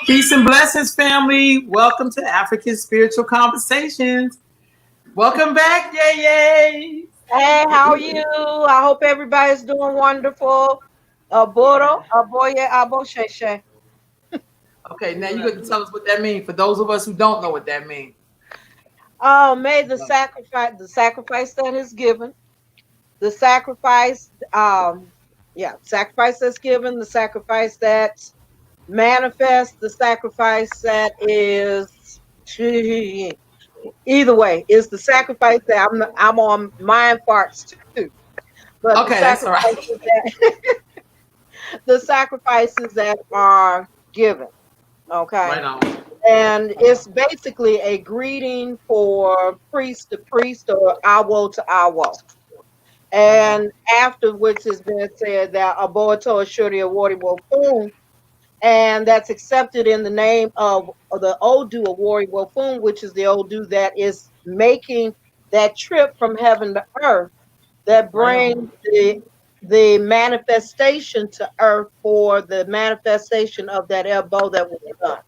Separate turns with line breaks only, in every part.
Peace and blessings, family. Welcome to African Spiritual Conversations. Welcome back, yay, yay.
Hey, how are you? I hope everybody's doing wonderful. Aboro, aboye, abosheshe.
Okay, now you got to tell us what that means for those of us who don't know what that means.
May the sacrifice that is given, the sacrifice that's given, the sacrifice that's manifest, the sacrifice that is either way, is the sacrifice that I'm on mind farts too. But
Okay, that's all right.
the sacrifices that are given. Okay.
Right on.
And it's basically a greeting for priest to priest or awo to awo. And afterwards has been said that aborto shuri award wofun, and that's accepted in the name of the Odu award wofun, which is the Odu that is making that trip from heaven to earth that
Right
brings
on.
the manifestation to earth for the manifestation of that elbow that was done.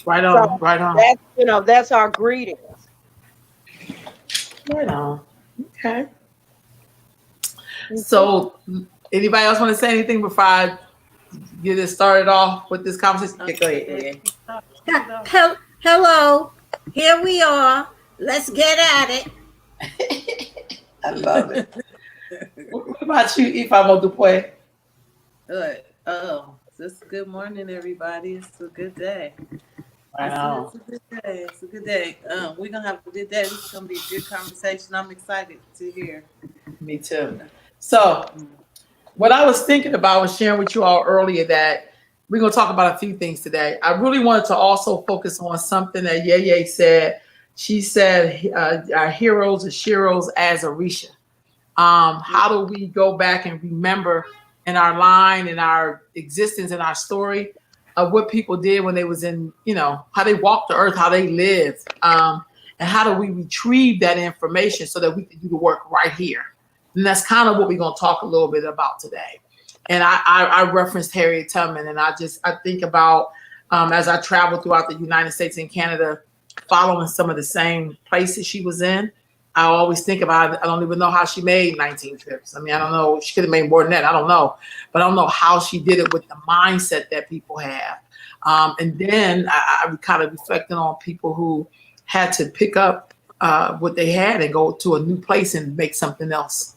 Right
So
on. Right on.
that's our greetings.
Right on. Okay.
Mhm.
So, anybody else want to say anything before I get it started off with this conversation? Yeah, go ahead.
Hello, here we are. Let's get at it.
I love it. What about you, Ifeoma Dupe?
Good. Oh, just good morning, everybody. It's a good day.
Right on.
It's a good day. It's a good day. We're gonna have a good day. This is gonna be a good conversation. I'm excited to hear.
Me too. So, what I was thinking about was sharing with you all earlier that we're going to talk about a few things today. I really wanted to also focus on something that Yeye said. She said, our heroes are Shiros as Orisha. How do we go back and remember in our line, in our existence, in our story of what people did when they was in, how they walked the earth, how they lived, and how do we retrieve that information so that we can do the work right here? And that's kind of what we're going to talk a little bit about today. And I referenced Harriet Tubman, and I think about as I travel throughout the United States and Canada, following some of the same places she was in. I always think about it. I don't even know how she made 19 trips. I mean, I don't know. She could have made more than that. I don't know. But I don't know how she did it with the mindset that people have. And then I kind of reflected on people who had to pick up what they had and go to a new place and make something else.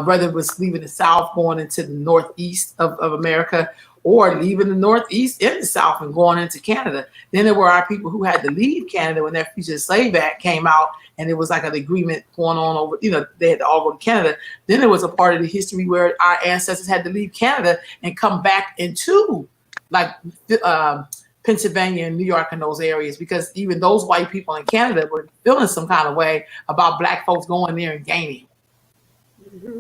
Whether it was leaving the South, going into the Northeast of America, or leaving the Northeast in the South and going into Canada. Then there were our people who had to leave Canada when that Fugitive Slave Act came out, and it was like an agreement going on over, they had to all go to Canada. Then there was a part of the history where our ancestors had to leave Canada and come back into like Pennsylvania and New York and those areas, because even those white people in Canada were feeling some kind of way about Black folks going there and gaining.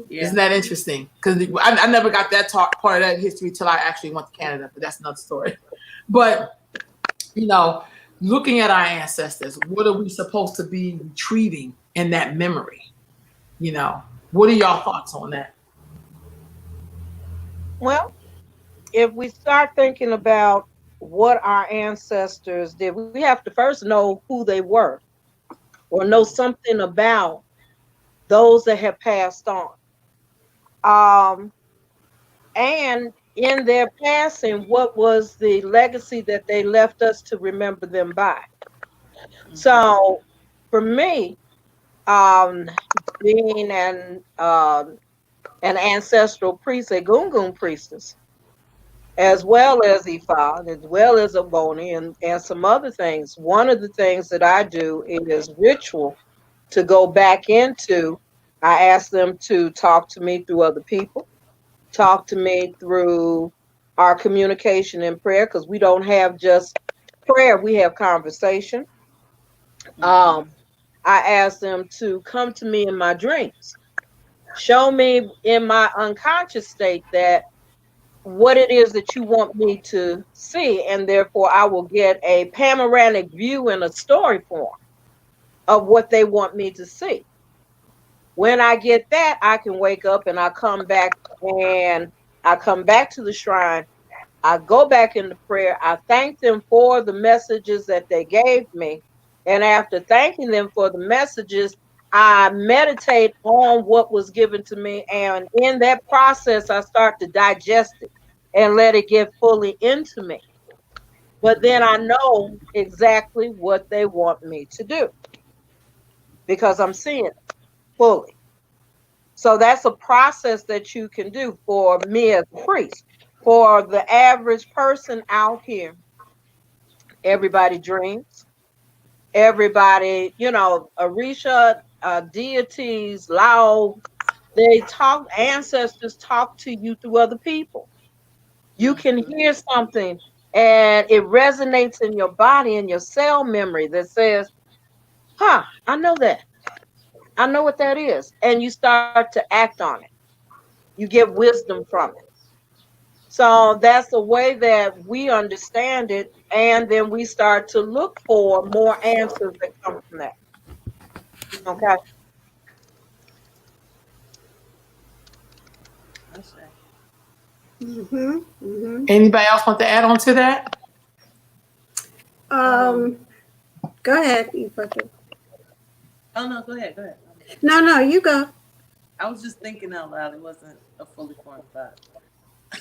Yeah.
Isn't that interesting? Because I never got that part of that history till I actually went to Canada, but that's another story. But, looking at our ancestors, what are we supposed to be retrieving in that memory? What are y'all thoughts on that?
Well, if we start thinking about what our ancestors did, we have to first know who they were or know something about those that have passed on. And in their passing, what was the legacy that they left us to remember them by? So for me, being an ancestral priest, a Gungun priestess, as well as Ifa, as well as a Boni, and some other things. One of the things that I do is ritual to go back into. I ask them to talk to me through other people, talk to me through our communication and prayer, because we don't have just prayer, we have conversation. Um, I ask them to come to me in my dreams, show me in my unconscious state that what it is that you want me to see, and therefore I will get a panoramic view in a story form of what they want me to see. When I get that, I can wake up and I come back to the shrine. I go back into prayer. I thank them for the messages that they gave me. And after thanking them for the messages, I meditate on what was given to me. And in that process, I start to digest it and let it get fully into me. But then I know exactly what they want me to do because I'm seeing it fully. So that's a process that you can do for me as a priest. For the average person out here, everybody dreams. Everybody, Orisha, deities, Lao, they talk, ancestors talk to you through other people. You can hear something and it resonates in your body and your cell memory that says, I know that. I know what that is. And you start to act on it. You get wisdom from it. So that's the way that we understand it. And then we start to look for more answers that come from that. Okay.
Anybody else want to add on to that?
Go ahead, Eva.
Oh no, go ahead, go ahead.
No, you go.
I was just thinking out loud. It wasn't a fully formed thought.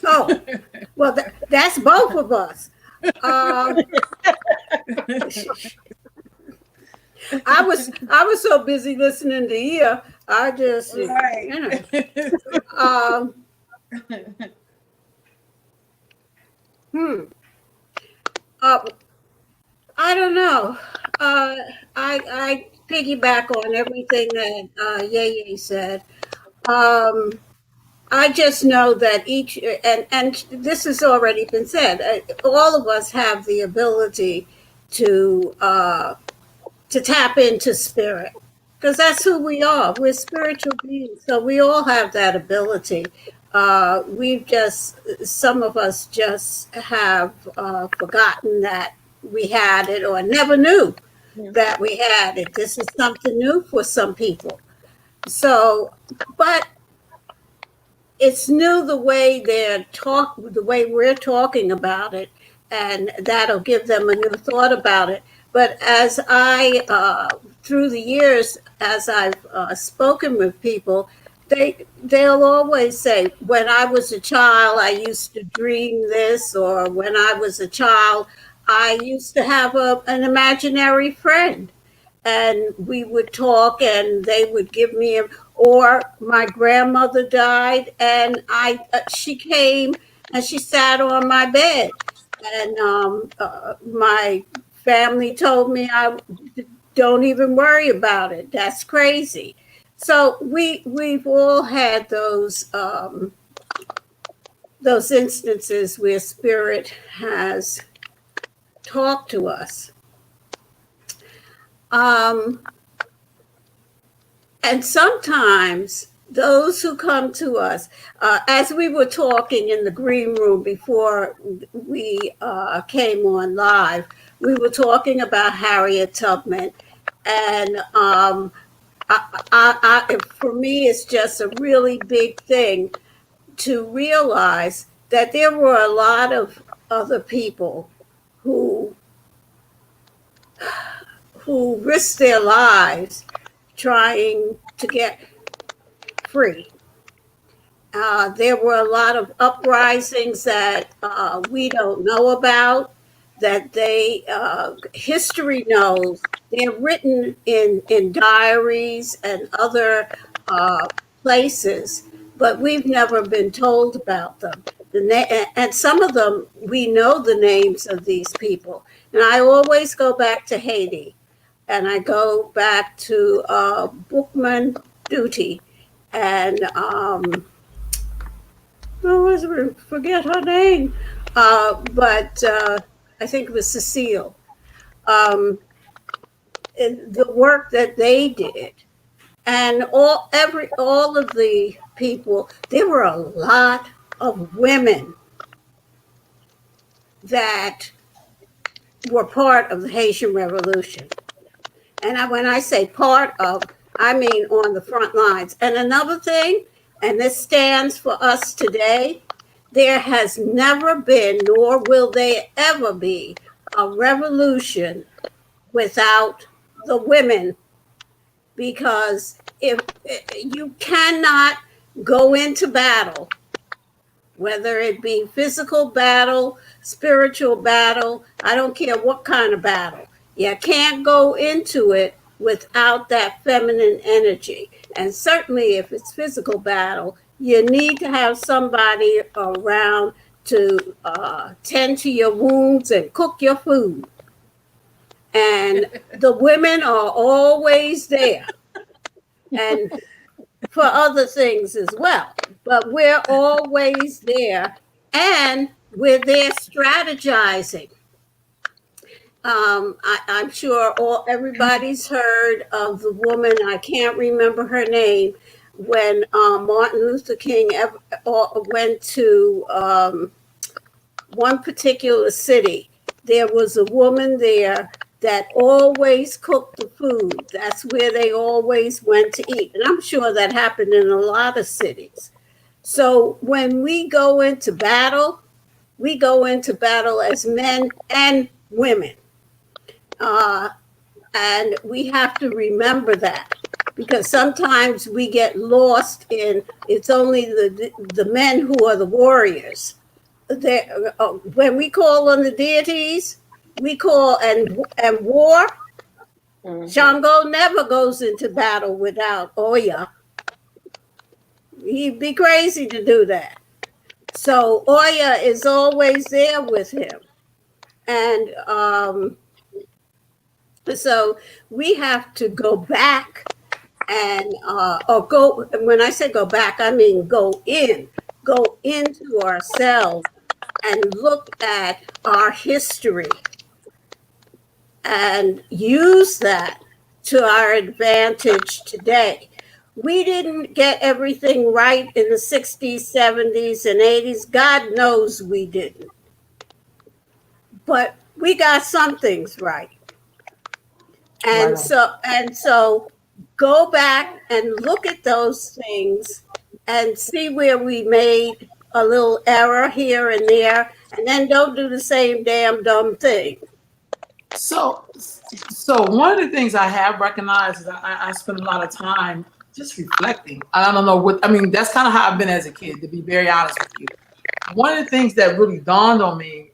Oh, well, that's both of us. I was so busy listening to you. I just,
Right.
I don't know. I piggyback on everything that Yeye said. I just know that each, and this has already been said, all of us have the ability to tap into spirit, because that's who we are. We're spiritual beings, so we all have that ability. Some of us just have forgotten that we had it or never knew that we had it. This is something new for some people. So, but it's new the way the way we're talking about it, and that'll give them a new thought about it. But as through the years, as I've spoken with people, they'll always say, when I was a child, I used to dream this, or when I was a child, I used to have an imaginary friend. And we would talk and they would give me or my grandmother died and she came and she sat on my bed. And my family told me, I don't even worry about it. That's crazy. So we've all had those instances where spirit has talked to us. And sometimes those who come to us, as we were talking in the green room before we came on live, we were talking about Harriet Tubman. And for me, it's just a really big thing to realize that there were a lot of other people who risked their lives trying to get free. There were a lot of uprisings that we don't know about, that history knows. They're written in diaries and other places, but we've never been told about them. And some of them, we know the names of these people. And I always go back to Haiti. And I go back to Bookman Duty, and forget her name, but I think it was Cecile. The work that they did, and all of the people. There were a lot of women that were part of the Haitian Revolution. And when I say part of, I mean on the front lines. And another thing, and this stands for us today, there has never been, nor will there ever be, a revolution without the women, because if you cannot go into battle, whether it be physical battle, spiritual battle, I don't care what kind of battle, you can't go into it without that feminine energy. And certainly if it's physical battle, you need to have somebody around to tend to your wounds and cook your food. And the women are always there, and for other things as well. But we're always there, and we're there strategizing. I'm sure everybody's heard of the woman, I can't remember her name, when Martin Luther King went to one particular city. There was a woman there that always cooked the food. That's where they always went to eat. And I'm sure that happened in a lot of cities. So when we go into battle as men and women. And we have to remember that, because sometimes we get lost in it's only the men who are the warriors. When we call on the deities, we call and war. Mm-hmm. Shango never goes into battle without Oya. He'd be crazy to do that. So Oya is always there with him. And so we have to go back and or go, when I say go back, I mean go into ourselves and look at our history and use that to our advantage today. We didn't get everything right in the 60s, 70s, and 80s. God knows we didn't. But we got some things right. And so go back and look at those things and see where we made a little error here and there, and then don't do the same damn dumb thing.
So one of the things I have recognized is I spend a lot of time just reflecting. I don't know what, I mean, that's kind of how I've been as a kid, to be very honest with you. One of the things that really dawned on me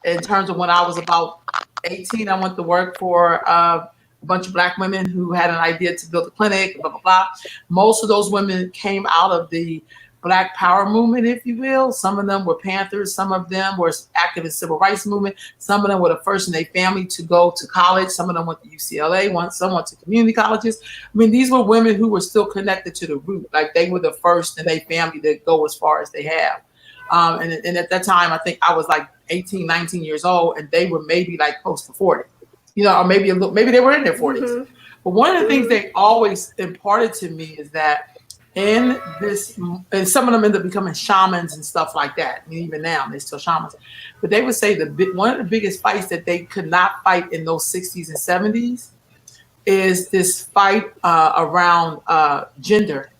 in terms of when I was about 18, I went to work for a bunch of Black women who had an idea to build a clinic, blah, blah, blah. Most of those women came out of the Black Power movement, if you will. Some of them were Panthers. Some of them were active in civil rights movement. Some of them were the first in their family to go to college. Some of them went to UCLA. Some went to community colleges. I mean, these were women who were still connected to the root. Like they were the first in their family to go as far as they have. And at that time, I think I was like 18, 19 years old, and they were maybe like close to 40, you know, or maybe maybe they were in their 40s. Mm-hmm. But one of the things they always imparted to me is that in this, and some of them end up becoming shamans and stuff like that. I mean, even now they're still shamans. But they would say one of the biggest fights that they could not fight in those 60s and 70s is this fight around gender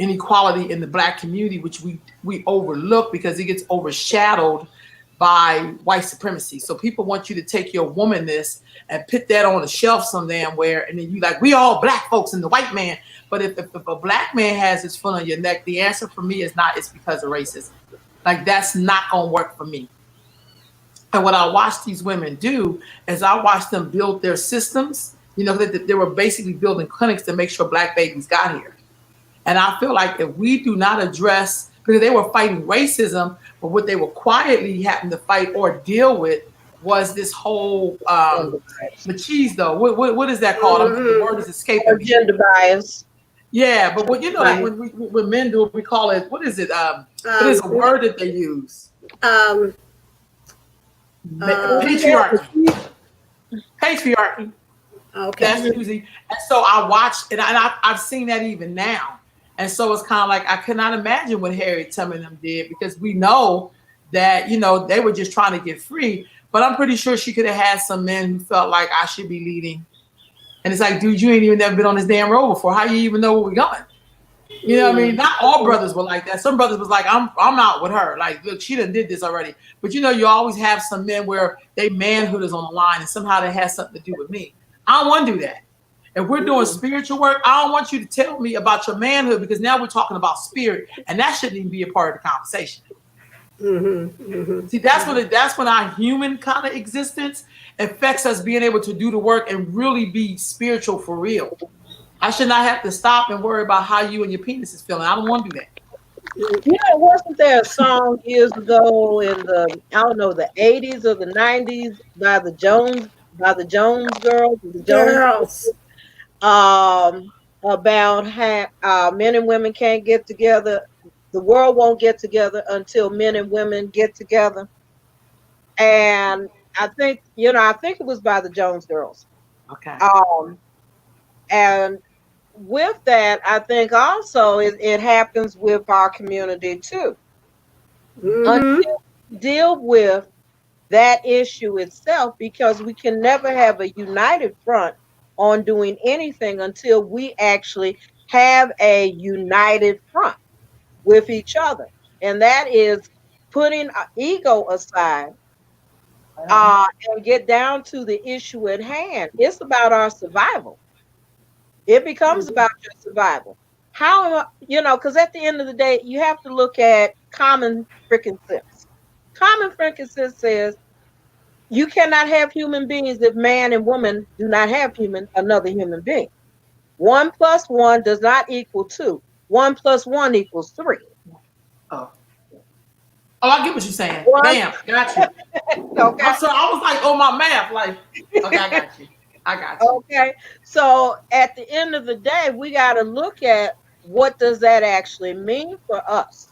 inequality in the Black community, which we overlook because it gets overshadowed by white supremacy. So people want you to take your womanness and put that on a shelf some damn where, and then you like, we all Black folks and the white man. But if a Black man has his foot on your neck, the answer for me is not, it's because of racism. Like that's not gonna work for me. And what I watched these women do is I watched them build their systems. You know, they were basically building clinics to make sure Black babies got here. And I feel like if we do not address, because they were fighting racism, but what they were quietly having to fight or deal with was this whole machismo. What is that called? Mm-hmm. The word is escaping me.
Gender bias.
Yeah, but what you know, like when men do it, we call it, what is it? What is a word that they use? Patriarchy. Patriarchy. Okay. That's usually, and so I watched, and I've seen that even now. And so it's kind of like, I cannot imagine what Harriet Tubman them did, because we know that, you know, they were just trying to get free. But I'm pretty sure she could have had some men who felt like I should be leading. And it's like, dude, you ain't even never been on this damn road before. How you even know where we're going? You know what I mean? Not all brothers were like that. Some brothers was like, I'm out with her. Like, look, she done did this already. But you know, you always have some men where they manhood is on the line and somehow that has something to do with me. I don't want to do that. If we're doing spiritual work, I don't want you to tell me about your manhood because now we're talking about spirit, and that shouldn't even be a part of the conversation. See, that's when our human kind of existence affects us being able to do the work and really be spiritual for real. I should not have to stop and worry about how you and your penis is feeling. I don't want to do that.
You know, wasn't there a song years ago in the, I don't know, the 80s or the 90s by the Jones girls, the Jones,
Girls.
about how men and women can't get together. The world won't get together until men and women get together. And I think it was by the Jones girls.
Okay.
And with that, I think also it happens with our community too. Until we deal with that issue itself, because we can never have a united front on doing anything until we actually have a united front with each other. And that is putting ego aside and get down to the issue at hand. It's about our survival. It becomes about your survival. How, because at the end of the day, you have to look at common freaking sense. Common freaking sense says you cannot have human beings if man and woman do not have another human being. 1 + 1 does not equal 2. 1 + 1 equals 3.
Oh, I get what you're saying.
What?
Bam, got you.
Okay.
I'm sorry, I was like, oh, my math. Like, okay, I got you.
Okay. So at the end of the day, we got to look at what does that actually mean for us.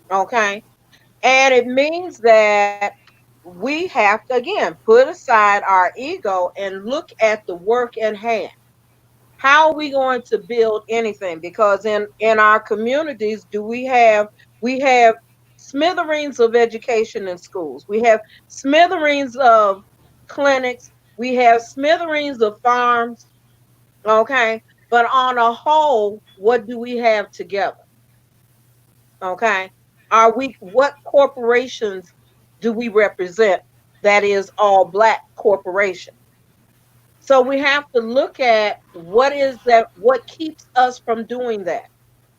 Okay. And it means that we have to, again, put aside our ego and look at the work at hand. How are we going to build anything? Because in our communities, we have smithereens of education in schools. We have smithereens of clinics. We have smithereens of farms. Okay. But on a whole, what do we have together? Okay. What corporations do we represent? That is all Black corporation. So we have to look at what keeps us from doing that.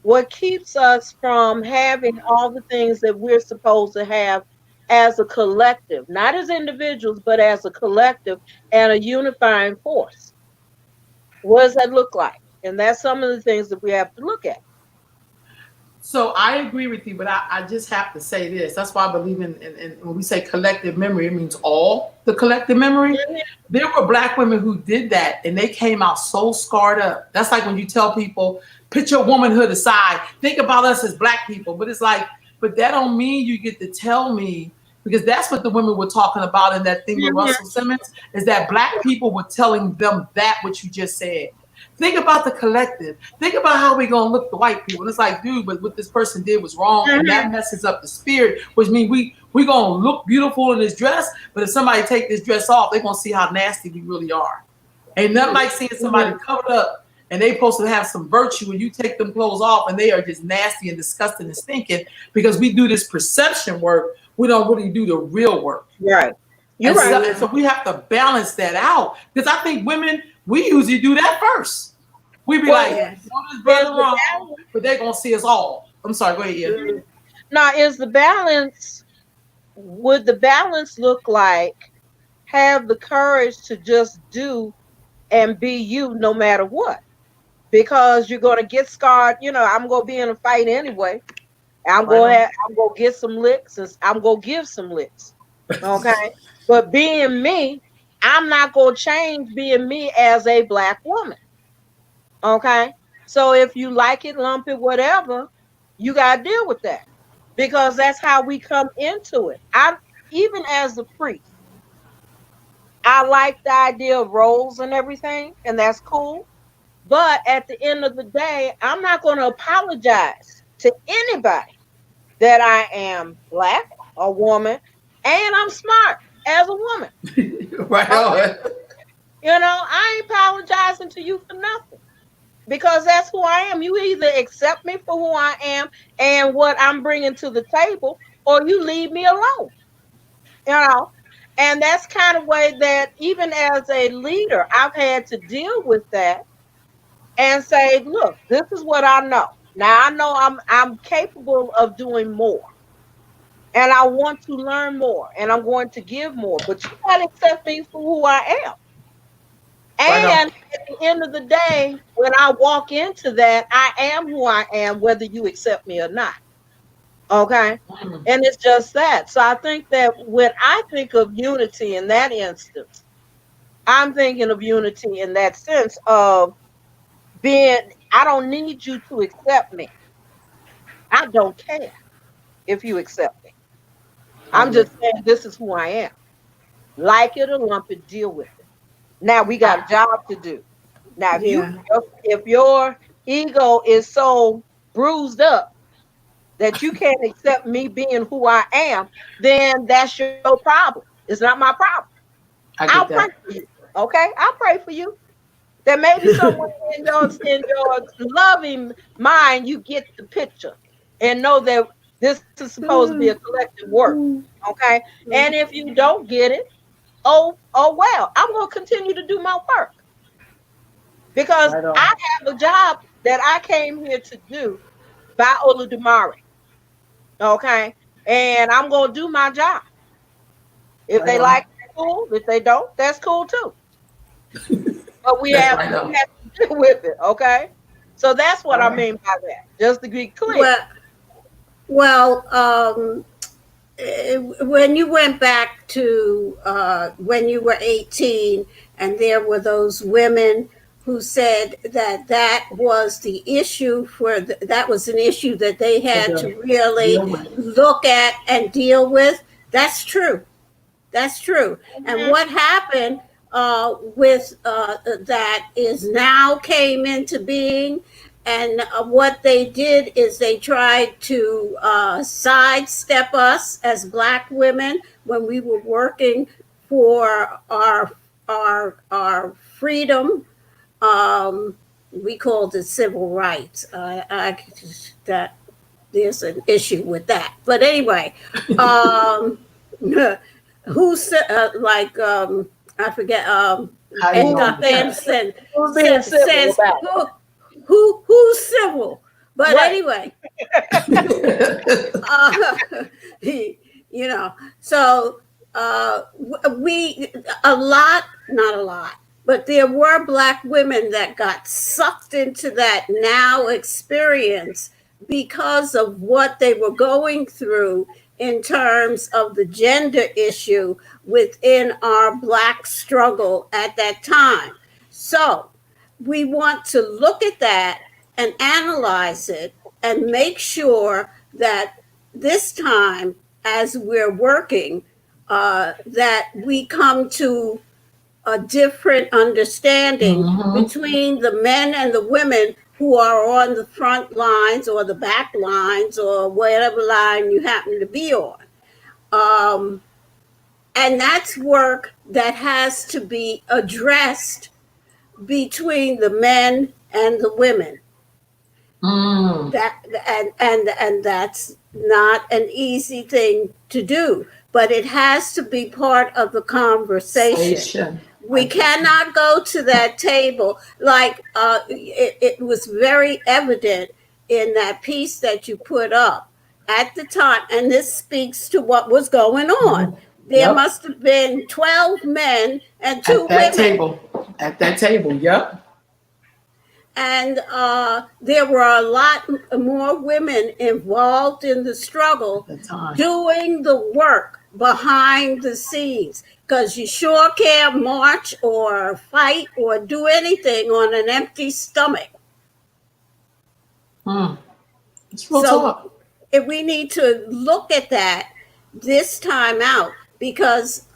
What keeps us from having all the things that we're supposed to have as a collective, not as individuals, but as a collective and a unifying force. What does that look like? And that's some of the things that we have to look at.
So I agree with you, but I just have to say this. That's why I believe in when we say collective memory, it means all the collective memory. There were Black women who did that and they came out so scarred up. That's like when you tell people, put your womanhood aside. Think about us as Black people. But it's like, but that don't mean you get to tell me, because that's what the women were talking about in that thing with Russell Simmons, is that Black people were telling them that what you just said. Think about the collective. Think about how we're going to look to white people. And it's like, dude, but what this person did was wrong. And that messes up the spirit, which means we're going to look beautiful in this dress. But if somebody take this dress off, they're going to see how nasty we really are. Ain't nothing like seeing somebody covered up and they supposed to have some virtue and you take them clothes off and they are just nasty and disgusting and stinking, because we do this perception work. We don't really do the real work.
Right.
You're right. So we have to balance that out, because I think women, we usually do that first. We be like, this brother wrong, but they're going to see us all. I'm sorry, go ahead.
Now, would the balance look like have the courage to just do and be you no matter what? Because you're going to get scarred. I'm going to be in a fight anyway. I'm going to get some licks, and I'm going to give some licks. Okay. But being me, I'm not going to change being me as a Black woman. Okay. So if you like it, lump it, whatever, you got to deal with that, because that's how we come into it. Even as a priest, I like the idea of roles and everything, and that's cool. But at the end of the day, I'm not going to apologize to anybody that I am Black, a woman, and I'm smart as a woman.
Right on.
I ain't apologizing to you for nothing. because that's who I am. You either accept me for who I am and what I'm bringing to the table, or you leave me alone. You know, and that's kind of way that even as a leader, I've had to deal with that and say, look, this is what I know. Now I know I'm capable of doing more, and I want to learn more, and I'm going to give more. But you gotta accept me for who I am.
Right on.
And at the end of the day, when I walk into that, I am who I am, whether you accept me or not. Okay.
Mm.
And it's just that. So I think that when I think of unity in that instance, I'm thinking of unity in that sense of being, I don't need you to accept me. I don't care if you accept me. I'm just saying this is who I am. Like it or lump it, deal with it. Now we got a job to do. Now,
Yeah.
if your ego is so bruised up that you can't accept me being who I am, then that's your problem. It's not my problem.
I
I'll
get
pray
that.
for you. Okay, I'll pray for you. There may be someone in your loving mind, you get the picture and know that this is supposed to be a collective work. Okay, and if you don't get it, oh well, I'm gonna continue to do my work because
Right on.
I have a job that I came here to do by Oludumare. Okay, and I'm gonna do my job. If
Right
they
on.
like it, cool. If they don't, that's cool too. But we
That's
have
right on.
to deal with it. Okay, so that's what
All
I
right.
mean by that. Just to be clear.
Well, well, when you went back to when you were 18, and there were those women who said that that was the issue that was an issue that they
For
had to
the
really
deal with.
look at and deal with. That's true. That's true. And
Mhm.
what happened with that is now came into being. And what they did is they tried to sidestep us as Black women when we were working for our freedom. We called it civil rights. That there's an issue with that. But anyway, who said I forget
How you
and
Who,
gonna
Dr.
defend it?
Anderson
who's being civil
says
about it?
who's civil. But
Right.
anyway, uh, you know, so we a lot, not a lot, but there were Black women that got sucked into that now experience because of what they were going through in terms of the gender issue within our Black struggle at that time. So we want to look at that and analyze it and make sure that this time, as we're working, that we come to a different understanding
Mhm.
between the men and the women who are on the front lines or the back lines or whatever line you happen to be on. Um, and that's work that has to be addressed between the men and the women.
Mm.
That and that's not an easy thing to do, but it has to be part of the conversation.
Station.
We cannot go to that table like it was very evident in that piece that you put up at the time, and this speaks to what was going on. There
Yep.
must have been 12 men and 2
At that
women.
table. At that table. Yep.
And there were a lot more women involved in the struggle
At the time.
doing the work behind the scenes, because you sure can't march or fight or do anything on an empty stomach.
Mm. It's real
So
talk.
if we need to look at that this time out, because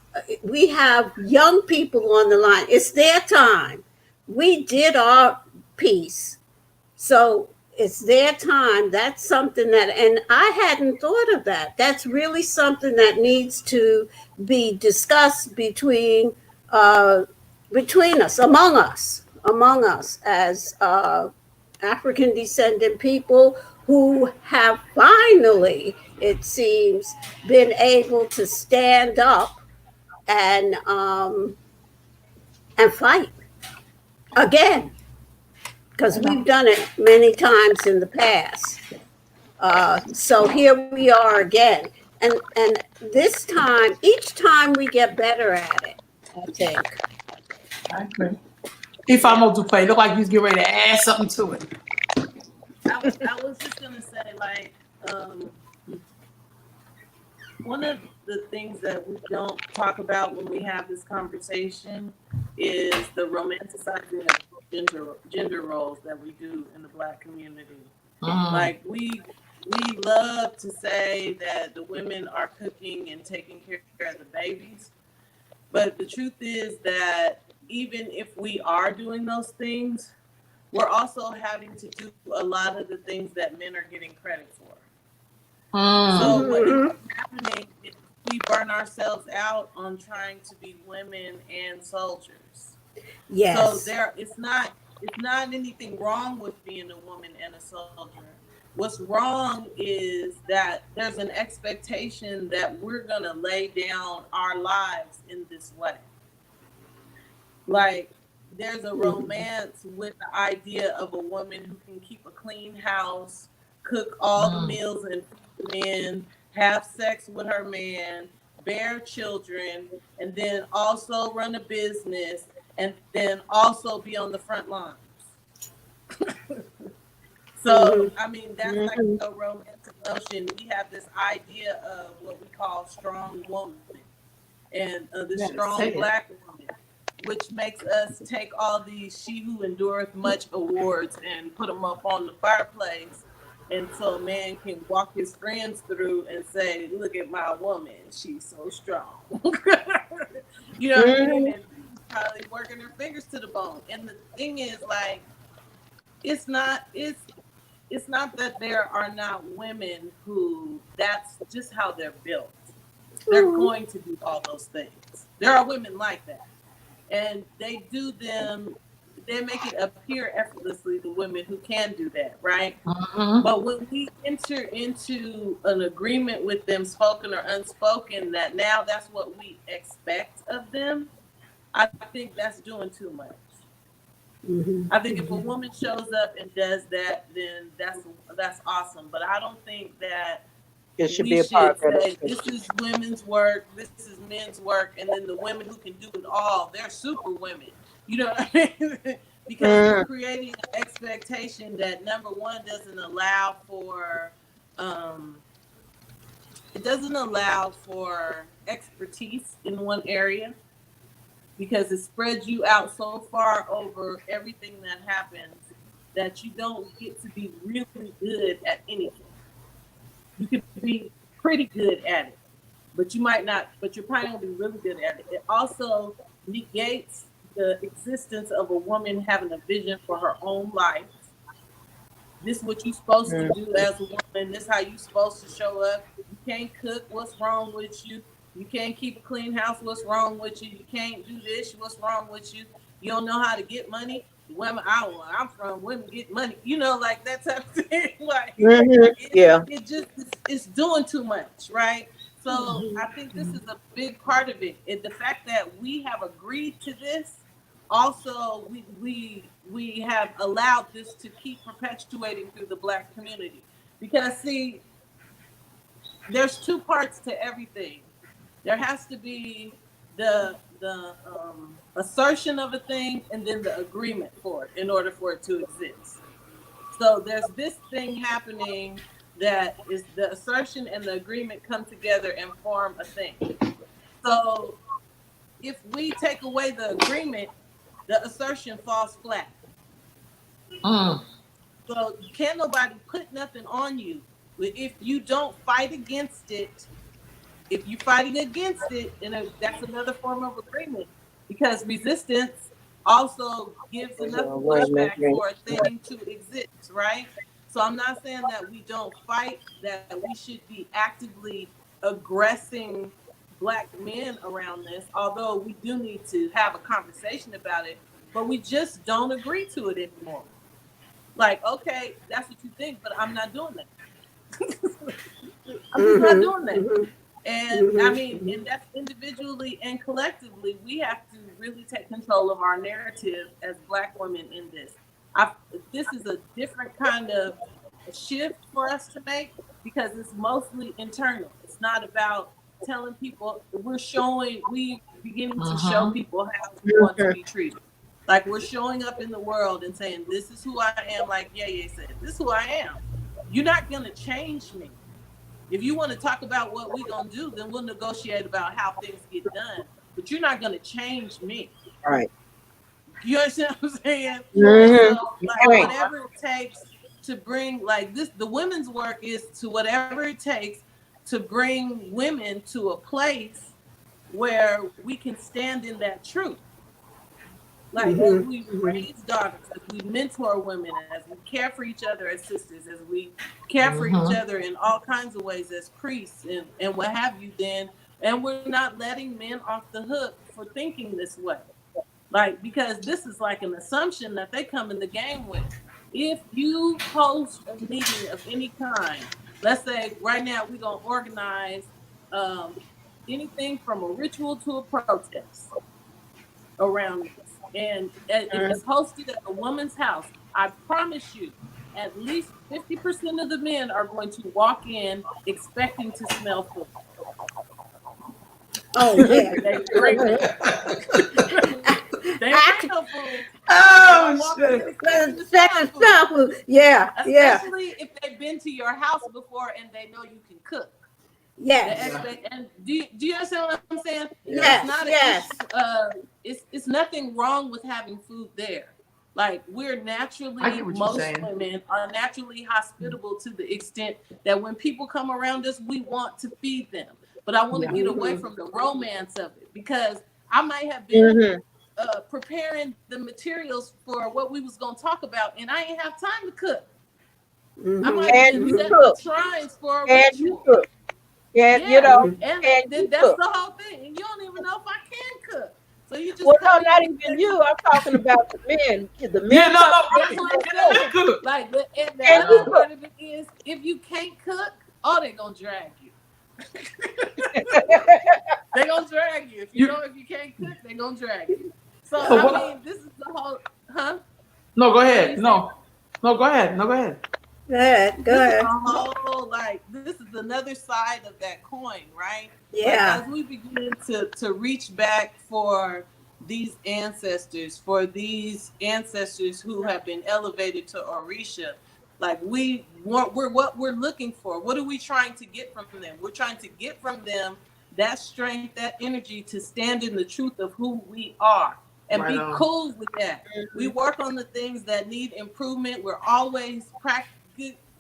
we have young people on the line. It's their time. We did our piece. So it's their time. That's something that, and I hadn't thought of that. That's really something that needs to be discussed between us, among us as African descendant people who have finally, it seems, been able to stand up and and fight again, because we've done it many times in the past. So here we are again, and this time, each time we get better at it. I think.
I agree. If I'm gonna do play, look like he's getting ready to add something to it.
I was just gonna say, like, one of the things that we don't talk about when we have this conversation is the romanticizing of gender roles that we do in the Black community. Like we love to say that the women are cooking and taking care of the babies, but the truth is that even if we are doing those things, we're also having to do a lot of the things that men are getting credit for. So what is happening is we burn ourselves out on trying to be women and soldiers.
Yes.
So it's not anything wrong with being a woman and a soldier. What's wrong is that there's an expectation that we're gonna lay down our lives in this way. Like, there's a romance with the idea of a woman who can keep a clean house, cook all the meals and feed the men, have sex with her man, bear children, and then also run a business, and then also be on the front lines. So, I mean, that's like a romantic notion. We have this idea of what we call strong woman and the strong Black woman, which makes us take all these She Who Endureth Much awards and put them up on the fireplace. And so a man can walk his friends through and say, look at my woman, she's so strong. You know what I mean? And probably working her fingers to the bone. And the thing is, like, it's not that there are not women who that's just how they're built. They're going to do all those things. There are women like that. And they do them, they make it appear effortlessly, the women who can do that, right? But when we enter into an agreement with them, spoken or unspoken, that now that's what we expect of them, I think that's doing too much. I think if a woman shows up and does that, then that's awesome. But I don't think that
It should be a part of
say,
it.
this is women's work, this is men's work, and then the women who can do it all, they're super women. You know what I mean? Because we're creating an expectation that, number one, doesn't allow for expertise in one area, because it spreads you out so far over everything that happens that you don't get to be really good at anything. You could be pretty good at it, but you're probably gonna be really good at it. It also negates the existence of a woman having a vision for her own life. This is what you're supposed to do as a woman. This is how you're supposed to show up. You can't cook, what's wrong with you? You can't keep a clean house, what's wrong with you? You can't do this, what's wrong with you? You don't know how to get money. Women, I'm from women get money. You know, like that type of thing. Like, it just it's doing too much, right? So I think this is a big part of it. And the fact that we have agreed to this, also we have allowed this to keep perpetuating through the Black community. Because see, there's two parts to everything. There has to be the assertion of a thing and then the agreement for it in order for it to exist. So there's this thing happening that is the assertion and the agreement come together and form a thing. So if we take away the agreement, the assertion falls flat. So can't nobody put nothing on you. If you don't fight against it, if you're fighting against it, then that's another form of agreement, because resistance also gives enough pushback for a thing to exist, right? So I'm not saying that we don't fight, that we should be actively aggressing Black men around this, although we do need to have a conversation about it, but we just don't agree to it anymore. Like, okay, that's what you think, but I'm not doing that. I'm just not doing that. And I mean, and that's individually and collectively, we have to really take control of our narrative as Black women in this. This is a different kind of shift for us to make because it's mostly internal. It's not about telling people, we beginning to show people how we want to be treated. Like we're showing up in the world and saying, this is who I am, like Yeye said, this is who I am. You're not going to change me. If you want to talk about what we're going to do, then we'll negotiate about how things get done. But you're not going to change me.
Right.
You understand what I'm saying?
Mm-hmm.
So, like, whatever it takes to bring, like this, the women's work is to whatever it takes to bring women to a place where we can stand in that truth. Like as we raise daughters, as we mentor women, as we care for each other as sisters, as we care for each other in all kinds of ways as priests and what have you, then, and we're not letting men off the hook for thinking this way. Like, because this is like an assumption that they come in the game with. If you host a meeting of any kind, let's say right now we're going to organize anything from a ritual to a protest around this. And if it's hosted at a woman's house, I promise you, at least 50% of the men are going to walk in expecting to smell food.
Oh, yeah.
They bring no food.
Oh, shit.
Yeah, yeah.
Especially if they've been to your house before and they know you can cook.
Yes.
And do you understand what I'm saying?
Yes,
It's not
yes.
it's nothing wrong with having food there. Like we're naturally, most women are naturally hospitable to the extent that when people come around us, we want to feed them. But I want to get away from the romance of it because I might have been preparing the materials for what we was going to talk about, and I ain't have time to cook. I might have been setting the shrines for a ritual.
And you know,
and that's
cook.
the whole thing. And you don't even know if I can cook. So you just
no, not even you. I'm talking about the men. The men.
Yeah, no.
Like the other part of it is, if you can't cook, they're gonna drag you. They're gonna drag you. If you can't cook, they're gonna drag you. So I mean, this is the whole,
No, go ahead. No, go ahead.
Good.
This is another side of that coin, right?
Yeah.
Like as we begin to reach back for these ancestors who have been elevated to Orisha, like we're what we're looking for. What are we trying to get from them? We're trying to get from them that strength, that energy to stand in the truth of who we are and be cool with that. We work on the things that need improvement. We're always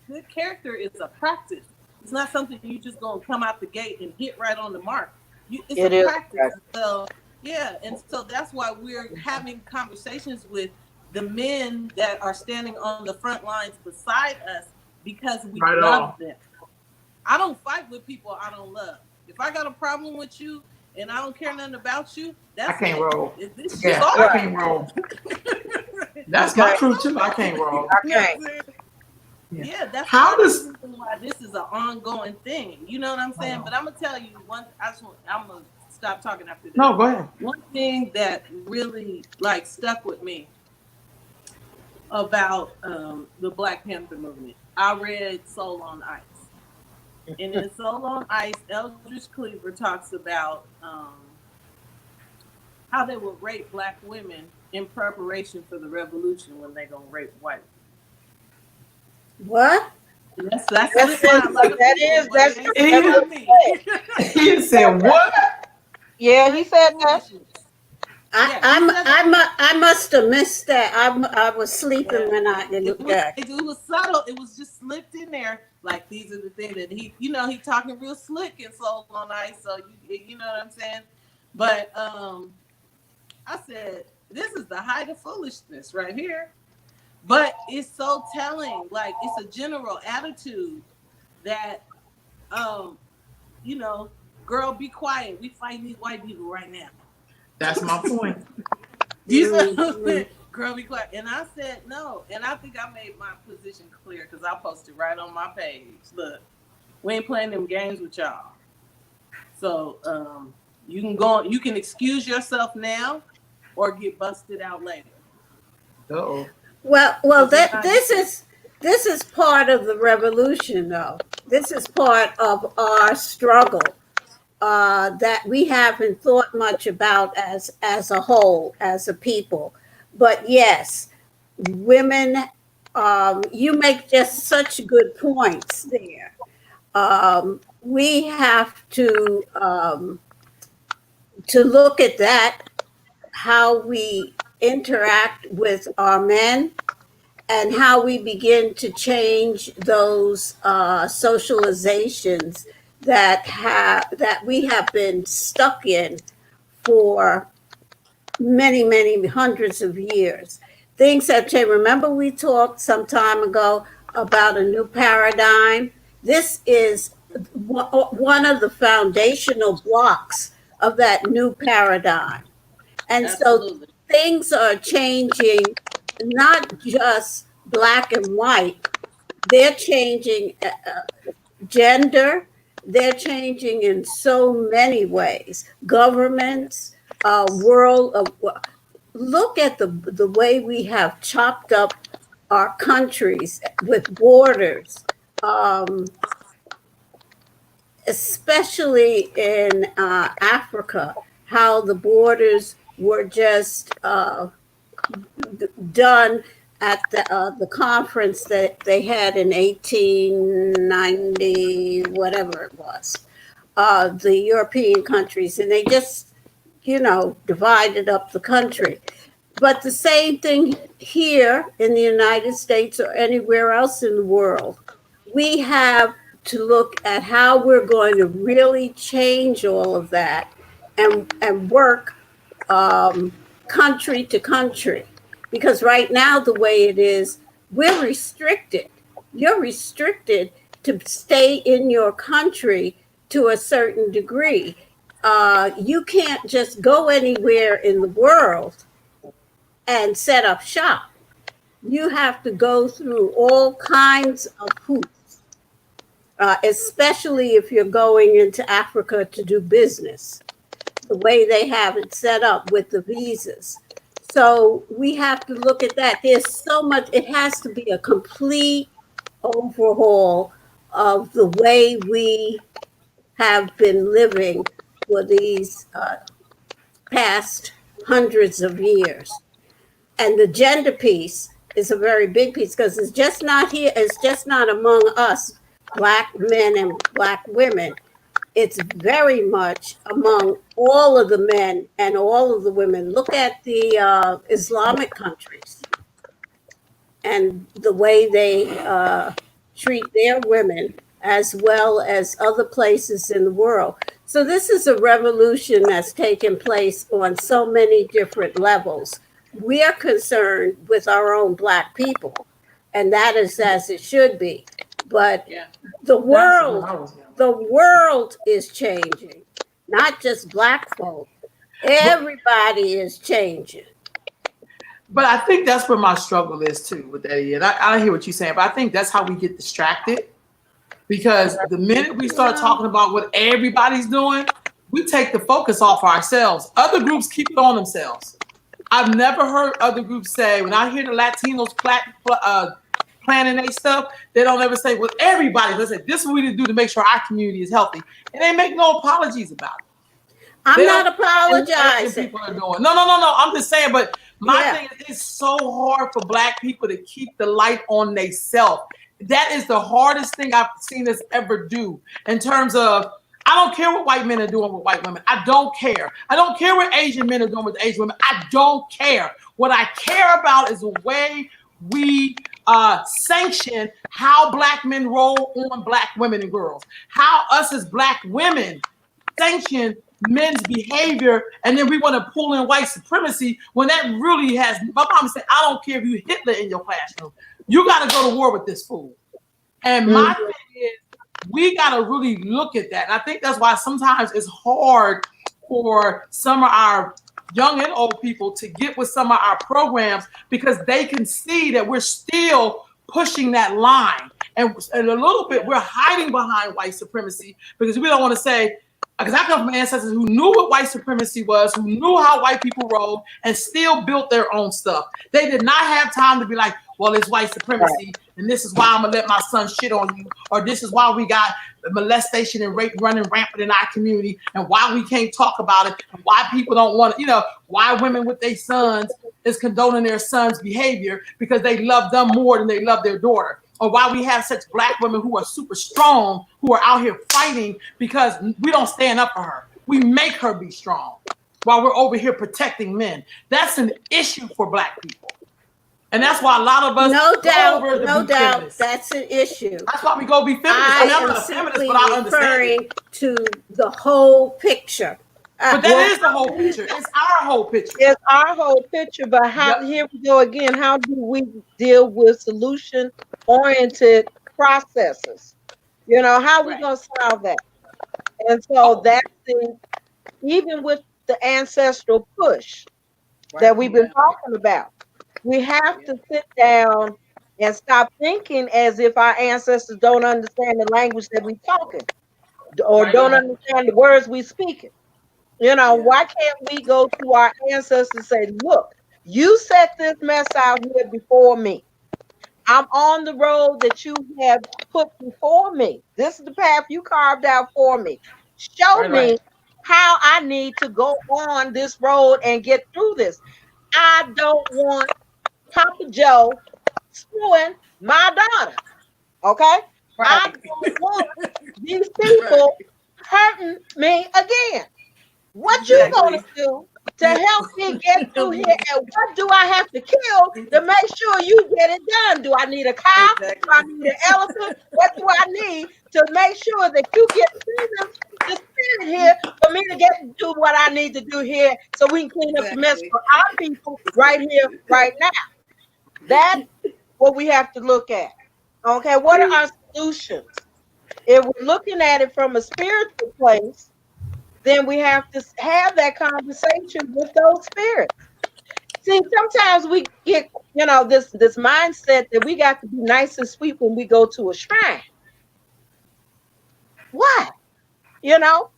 good character is a practice. It's not something you just gonna come out the gate and hit right on the mark. It's a practice. So yeah, and so that's why we're having conversations with the men that are standing on the front lines beside us because we love them. I don't fight with people I don't love. If I got a problem with you and I don't care nothing about you, I can't roll.
I can't roll. That's my truth too. I can't roll.
Yeah, that's why this is an ongoing thing. You know what I'm saying? But I'm gonna tell you one. I'm gonna stop talking after this.
No, go ahead.
One thing that really like stuck with me about the Black Panther movement. I read Soul on Ice, and in Soul on Ice, Eldridge Cleaver talks about how they would rape Black women in preparation for the revolution when they're gonna rape white.
What?
That's
he said what?
Yeah, he said that.
I must have missed that. I was sleeping when I didn't.
It was subtle. It was just slipped in there. Like these are the things that he talking real slick and Soul on Ice. So you know what I'm saying. But I said this is the height of foolishness right here. But it's so telling, like it's a general attitude that, girl, be quiet. We fighting these white people right now.
That's my point.
Girl, be quiet. And I said no. And I think I made my position clear because I posted right on my page. Look, we ain't playing them games with y'all. So you can go. You can excuse yourself now, or get busted out later.
Uh-oh.
Well, this is part of the revolution, though. This is part of our struggle that we haven't thought much about as a whole, as a people. But yes, women, you make just such good points there. We have to look at that, how we interact with our men, and how we begin to change those socializations that we have been stuck in for many, many hundreds of years. Things have changed. Remember, we talked some time ago about a new paradigm. This is one of the foundational blocks of that new paradigm. And
Absolutely.
so things are changing, not just black and white, they're changing gender, they're changing in so many ways. Governments, world of, look at the way we have chopped up our countries with borders, especially in Africa, how the borders were just done at the conference that they had in 1890, whatever it was, the European countries, and they just, divided up the country. But the same thing here in the United States or anywhere else in the world. We have to look at how we're going to really change all of that and work country to country. Because right now, the way it is, we're restricted. You're restricted to stay in your country to a certain degree. You can't just go anywhere in the world and set up shop. You have to go through all kinds of hoops, especially if you're going into Africa to do business, the way they have it set up with the visas. So we have to look at that. There's so much, it has to be a complete overhaul of the way we have been living for these past hundreds of years. And the gender piece is a very big piece because it's just not here, it's just not among us, Black men and Black women. It's very much among all of the men and all of the women. Look at the Islamic countries and the way they treat their women, as well as other places in the world. So this is a revolution that's taken place on so many different levels. We are concerned with our own Black people, and that is as it should be. But the world is changing, not just Black folk. Everybody is changing.
But I think that's where my struggle is too with that. And I hear what you're saying, but I think that's how we get distracted. Because the minute we start talking about what everybody's doing, we take the focus off ourselves. Other groups keep it on themselves. I've never heard other groups say, when I hear the Latinos planning their stuff, they don't ever say, well, everybody, let's say, this is what we need to do to make sure our community is healthy. And they make no apologies about it.
I'm not apologizing.
People are doing. No. I'm just saying, but my thing is, it's so hard for Black people to keep the light on themselves. That is the hardest thing I've seen us ever do in terms of, I don't care what white men are doing with white women. I don't care. I don't care what Asian men are doing with Asian women. I don't care. What I care about is the way we sanction how Black men roll on Black women and girls. How us as Black women sanction men's behavior, and then we want to pull in white supremacy when that really has. My mom said, I don't care if you Hitler in your classroom. You got to go to war with this fool. And my thing is, we got to really look at that. And I think that's why sometimes it's hard for some of our young and old people, to get with some of our programs because they can see that we're still pushing that line. And a little bit, we're hiding behind white supremacy because we don't want to say, because I come from ancestors who knew what white supremacy was, who knew how white people rolled, and still built their own stuff. They did not have time to be like, well, it's white supremacy, and this is why I'm gonna let my son shit on you, or this is why we got molestation and rape running rampant in our community, and why we can't talk about it, and why people don't want to, why women with their sons is condoning their sons' behavior because they love them more than they love their daughter. Or why we have such Black women who are super strong, who are out here fighting because we don't stand up for her. We make her be strong while we're over here protecting men. That's an issue for Black people. And that's why a lot of us
No
doubt,
doubt, that's an issue.
That's why we go be feminists.
I
I'm
am
not a feminist,
simply
but I understand
referring
it.
to the whole picture.
But that is the whole picture. It's our whole picture.
It's our whole picture, but here we go again. How do we deal with solution-oriented processes? How are we going to solve that? And so that's even with the ancestral push that we've been talking about. We have to sit down and stop thinking as if our ancestors don't understand the language that we're talking or don't understand the words we speaking. Why can't we go to our ancestors and say, look, you set this mess out here before me. I'm on the road that you have put before me. This is the path you carved out for me. Show me how I need to go on this road and get through this. I don't want Papa Joe screwing my daughter. Okay? I don't want these people hurting me again. What you gonna do to help me get through here? And what do I have to kill to make sure you get it done? Do I need a cow? Do I need an elephant? What do I need to make sure that you get through the spirit here for me to get to do what I need to do here so we can clean up the mess for our people right here, right now? That's what we have to look at. Okay, what are our solutions? If we're looking at it from a spiritual place, then we have to have that conversation with those spirits. See, sometimes we get, this mindset that we got to be nice and sweet when we go to a shrine. What? You got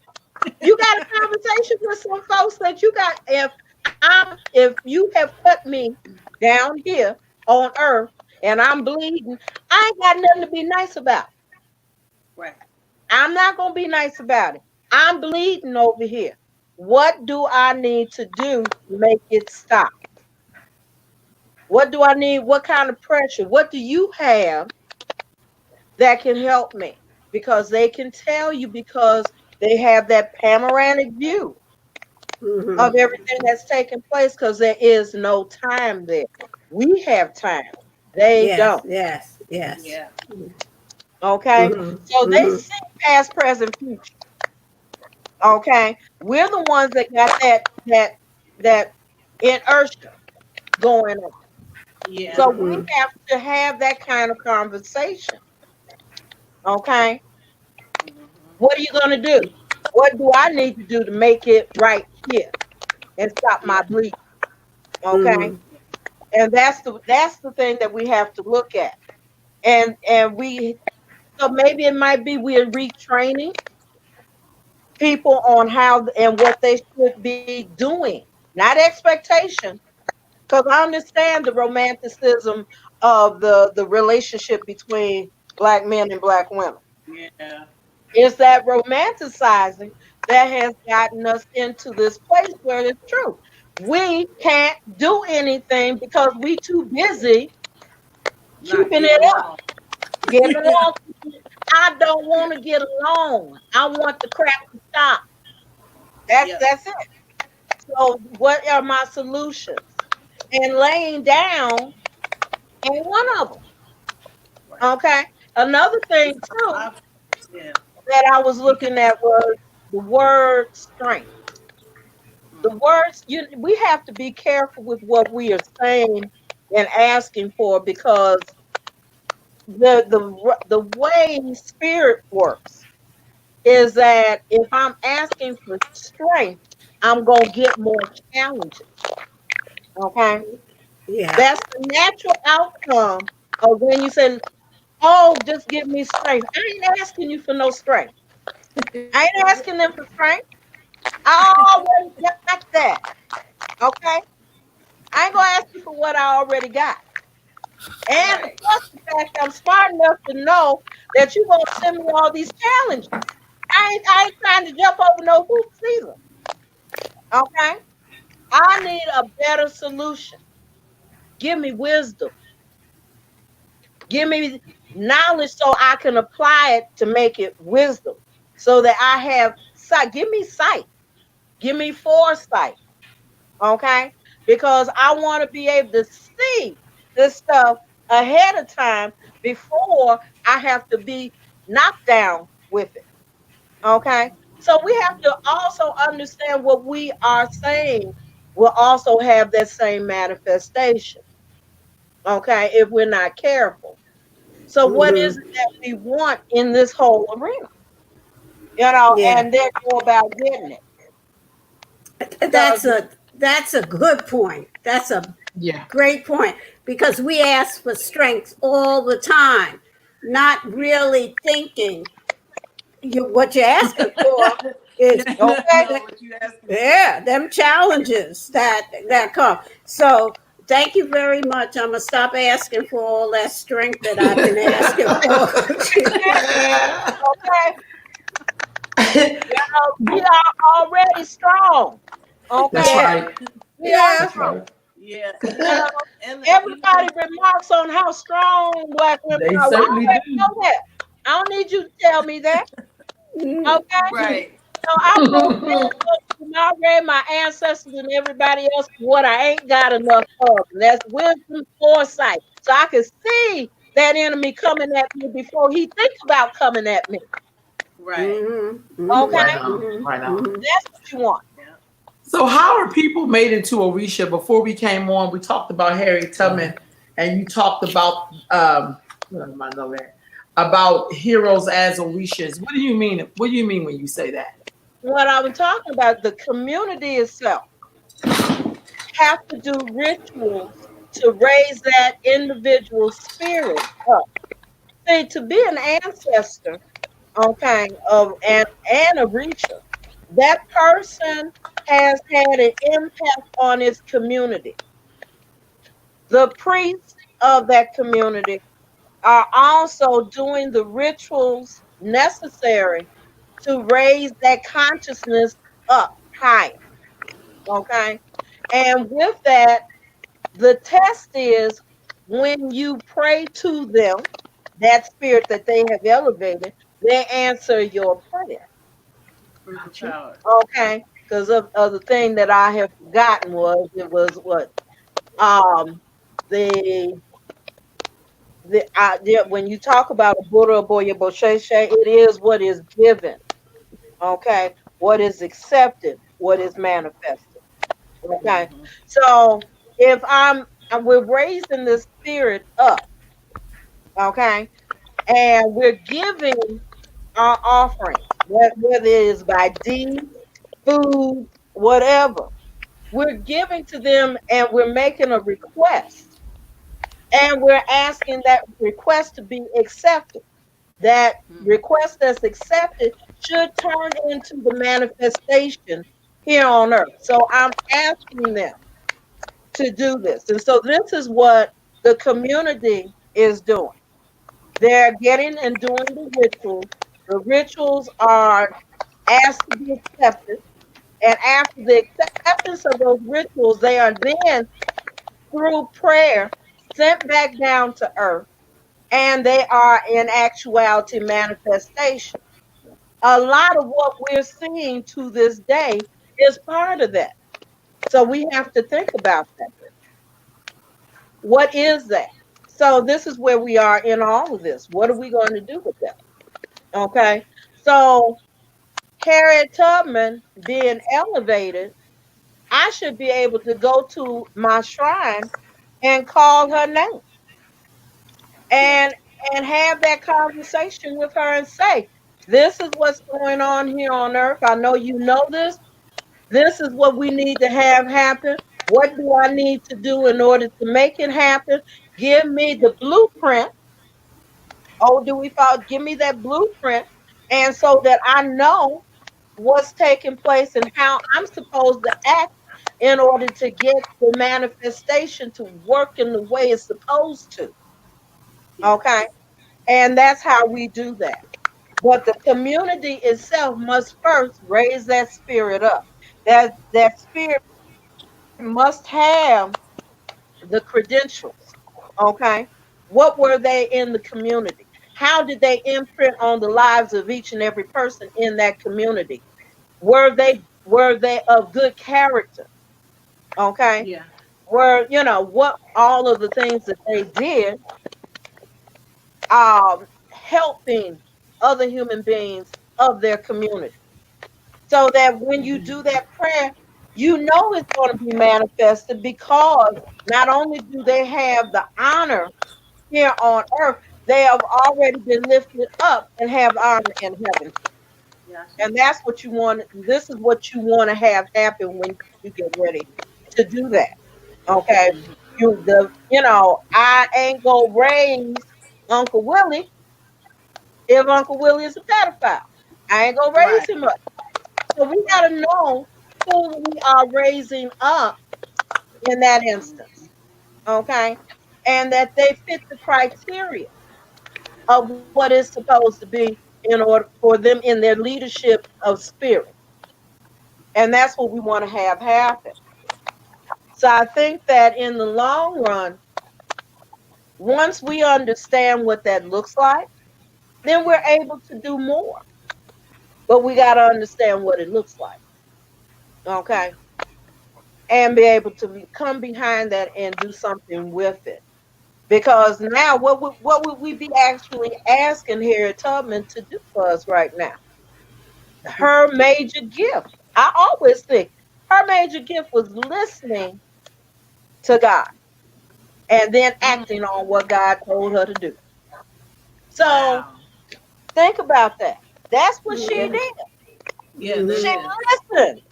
a conversation with some folks that you got. If you have cut me down here on earth and I'm bleeding, I ain't got nothing to be nice about.
Right.
I'm not gonna be nice about it. I'm bleeding over here. What do I need to do to make it stop? What do I need? What kind of pressure? What do you have that can help me? Because they can tell you, because they have that panoramic view of everything that's taking place, because there is no time there. We have time. They don't.
Yes.
Yeah.
Okay? So they see past, present, future. Okay? We're the ones that got that inertia going on.
Yeah.
So we have to have that kind of conversation. Okay? What are you going to do? What do I need to do to make it right here and stop my bleeding? Okay? And that's the thing that we have to look at. And so maybe it might be we're retraining people on how and what they should be doing, not expectation. Because I understand the romanticism of the relationship between Black men and Black women.
Yeah.
It's that romanticizing that has gotten us into this place where it's true. We can't do anything because we too busy keeping it up. Getting along. I don't want to get along. I want the crap to stop. That's it. So what are my solutions? And laying down ain't one of them. Okay. Another thing too that I was looking at was the word strength. The words, we have to be careful with what we are saying and asking for, because the way spirit works is that if I'm asking for strength, I'm going to get more challenges. Okay?
Yeah.
That's the natural outcome of when you say, oh, just give me strength. I ain't asking you for no strength. I ain't asking them for strength. I already got that. Okay? I ain't going to ask you for what I already got. And
Right.
plus the fact I'm smart enough to know that you're going to send me all these challenges. I ain't trying to jump over no hoops either. Okay? I need a better solution. Give me wisdom. Give me knowledge so I can apply it to make it wisdom. So that I have sight. Give me sight. Give me foresight. Okay? Because I want to be able to see this stuff ahead of time before I have to be knocked down with it. Okay? So we have to also understand what we are saying will also have that same manifestation. Okay? If we're not careful. So what is
Hmm.
it that we want in this whole arena? You know,
Yeah.
and then go about getting it. Because
That's a good point. That's a
Yeah.
great point because we ask for strength all the time, not really thinking what you're asking for is
okay,
No, what you asking for?
yeah, them challenges that come. So thank you very much. I'm gonna stop asking for all that strength that I've been asking for.
okay, we are already strong.
That's
Okay,
Yeah,
right.
we are
yeah,
That's
strong.
right.
Yeah,
You know,
and
everybody remarks on how strong black women
They
are. Well, I
certainly
already
do.
know that. I don't need you to tell me that.
mm,
Okay.
right.
So I'm gonna build up already my ancestors and everybody else what I ain't got enough of. And that's wisdom, foresight. So I can see that enemy coming at me before he thinks about coming at me.
Right.
mhm,
Okay?
mhm,
Right on.
mhm,
Right on.
mhm.
That's what you want.
Yeah.
So, how are people made into Orisha? Before we came on, we talked about Harriet Tubman, and you talked about what am I know that about heroes as Orishas. What do you mean? What do you mean when you say that?
What I was talking about, the community itself have to do rituals to raise that individual spirit up. See, to be an ancestor, okay, of and a reacher, that person has had an impact on its community. The priests of that community are also doing the rituals necessary to raise that consciousness up higher. Okay. And with that, the test is when you pray to them, that spirit that they have elevated, they answer your prayer.
Spiritual
Gotcha.
power.
Okay. Because of the thing that I have forgotten was it was what um the when you talk about a Buddha Boya Bosheshe, it is what is given, okay, what is accepted, what is manifested. Okay.
Mm-hmm.
So if we're raising the spirit up, okay, and we're giving our offerings, whether it is by deed, food, whatever, we're giving to them and we're making a request. And we're asking that request to be accepted. That request that's accepted should turn into the manifestation here on earth. So I'm asking them to do this. And so this is what the community is doing. They're getting and doing the rituals. The rituals are asked to be accepted. And after the acceptance of those rituals, they are then, through prayer, sent back down to earth. And they are, in actuality, manifestation. A lot of what we're seeing to this day is part of that. So we have to think about that. What is that? So this is where we are in all of this. What are we going to do with that? Okay. So Harriet Tubman being elevated, I should be able to go to my shrine and call her name
Yeah.
and have that conversation with her and say, this is what's going on here on earth. I know you know this. This is what we need to have happen. What do I need to do in order to make it happen? Give me the blueprint. Oh, do we follow? Give me that blueprint. And so that I know what's taking place and how I'm supposed to act in order to get the manifestation to work in the way it's supposed to. Okay. And that's how we do that. But the community itself must first raise that spirit up. That spirit must have the credentials. Okay. What were they in the community? How did they imprint on the lives of each and every person in that community? Were they of good character? Okay.
Yeah.
Were, what all of the things that they did helping other human beings of their community. So that when you do that prayer, you know it's going to be manifested, because not only do they have the honor here on earth, they have already been lifted up and have honor in heaven.
Yeah.
And that's what you want. This is what you want to have happen when you get ready to do that. Okay. I ain't gonna raise Uncle Willie if Uncle Willie is a pedophile. I ain't gonna raise
Right.
him up. So we gotta know who we are raising up in that instance. Okay. And that they fit the criteria of what is supposed to be in order for them in their leadership of spirit. And that's what we want to have happen. So I think that in the long run, once we understand what that looks like, then we're able to do more. But we got to understand what it looks like. Okay. And be able to come behind that and do something with it. Because now, what would we be actually asking Harriet Tubman to do for us right now? Her major gift, I always think her major gift was listening to God and then acting on what God told her to do. So
Wow.
think about that. That's what she
Yeah.
did.
Yeah, that
She
is.
listened.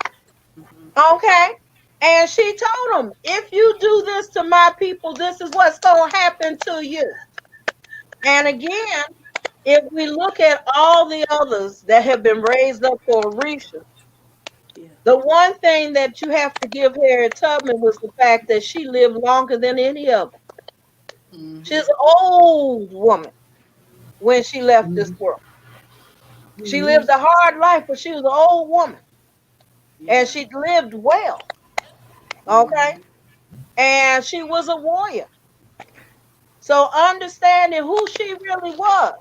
Mhm.
Okay. And she told them, if you do this to my people, this is what's going to happen to you. And again, if we look at all the others that have been raised up for Orisha,
Yeah.
the one thing that you have to give Harriet Tubman was the fact that she lived longer than any of them.
Mhm.
She's an old woman when she left this world. She lived a hard life, but she was an old woman.
Yeah.
And she lived well. Okay. And she was a warrior. So understanding who she really was,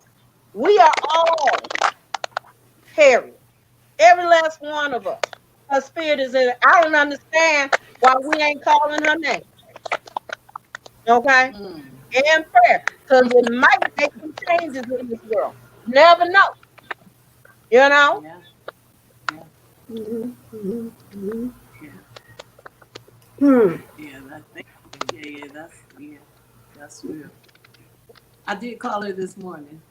we are all Harriet. Every last one of us. Her spirit is in it. I don't understand why we ain't calling her name. Okay?
Mm.
In prayer. Because it might make some changes in this world. Never know. You know?
Yeah.
Mhm, mhm, mhm.
Yeah.
Hmm.
Yeah. That's real. I did call her this morning.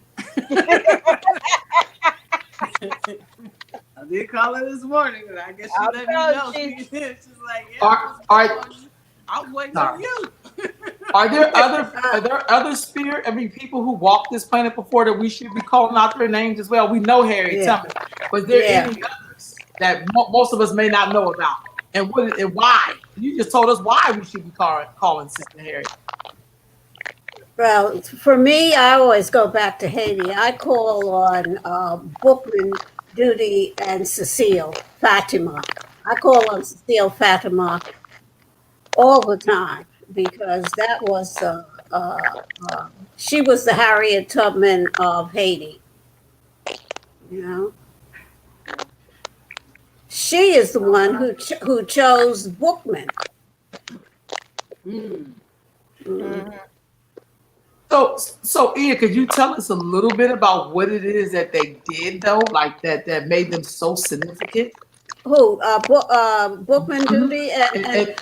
I did call her this morning, and I guess she
I'll
let me
tell
know.
you,
She's like, "Yeah,
Are
I was waiting on
sorry.
you."
Are there other spirit? I mean, people who walked this planet before that we should be calling out their names as well. We know Harriet
Yeah.
Tubman. Was there
Yeah.
any others that most of us may not know about? And why? You just told us why we should be calling Sister Harriet.
Well, for me, I always go back to Haiti. I call on Bookman, Duty, and Cecile Fatima. I call on Cecile Fatima all the time because that was she was the Harriet Tubman of Haiti. You know, she is the one who chose Bookman.
Mm.
Mhm.
So Ian, could you tell us a little bit about what it is that they did though, like that made them so significant?
Who Bookman,
Mhm.
Duty,
And,
and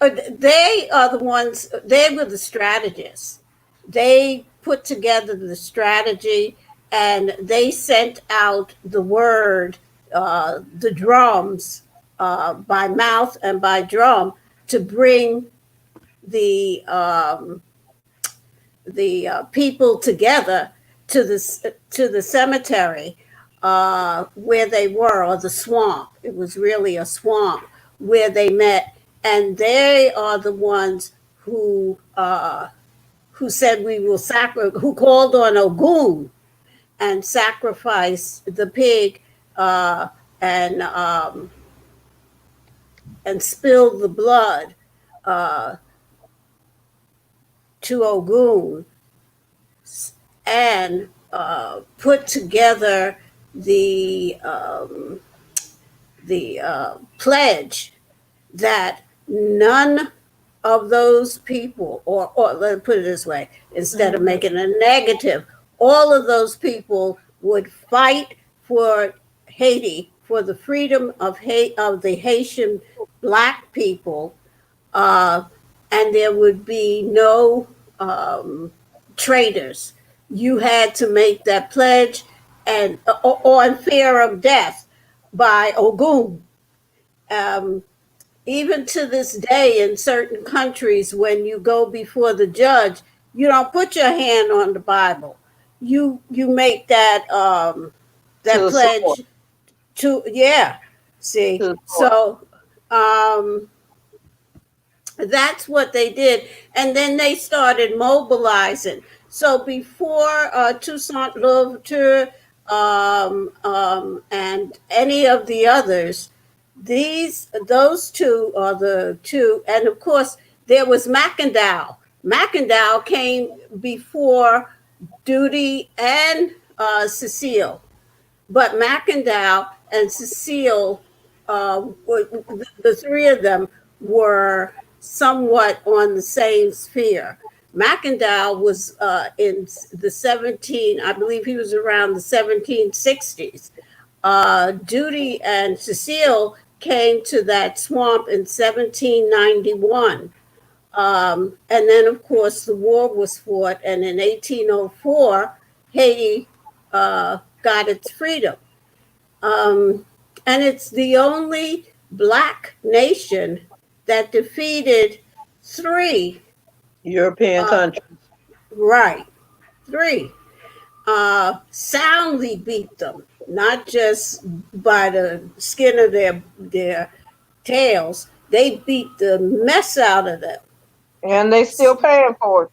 and
they are the ones, they were the strategists. They put together the strategy and they sent out the word, the drums by mouth and by drum to bring the people together to the cemetery where they were, or the swamp. It was really a swamp where they met, and they are the ones who said we will who called on Ogun and sacrificed the pig and spilled the blood to Ogun and put together the pledge that none of those people, or let's put it this way, instead of making a negative, all of those people would fight for Haiti, for the freedom of the Haitian Black people, and there would be no traitors. You had to make that pledge, and on fear of death by Ogun. Even to this day, in certain countries, when you go before the judge, you don't put your hand on the Bible. You make that that pledge to See, so that's what they did, and then they started mobilizing. So before Toussaint Louverture and any of the others, those two are the two, and of course there was Mackendal. Mackendal came before Duty and Cecile, but Mackendal and Cecile, the three of them were somewhat on the same sphere. Mackendal was in the I believe he was around the 1760s. Duty and Cecile came to that swamp in 1791. And then, of course, the war was fought, and in 1804, Haiti got its freedom. And it's the only Black nation that defeated 3
European countries.
Right, 3. Soundly beat them, not just by the skin of their tails. They beat the mess out of them.
And they still paying for it.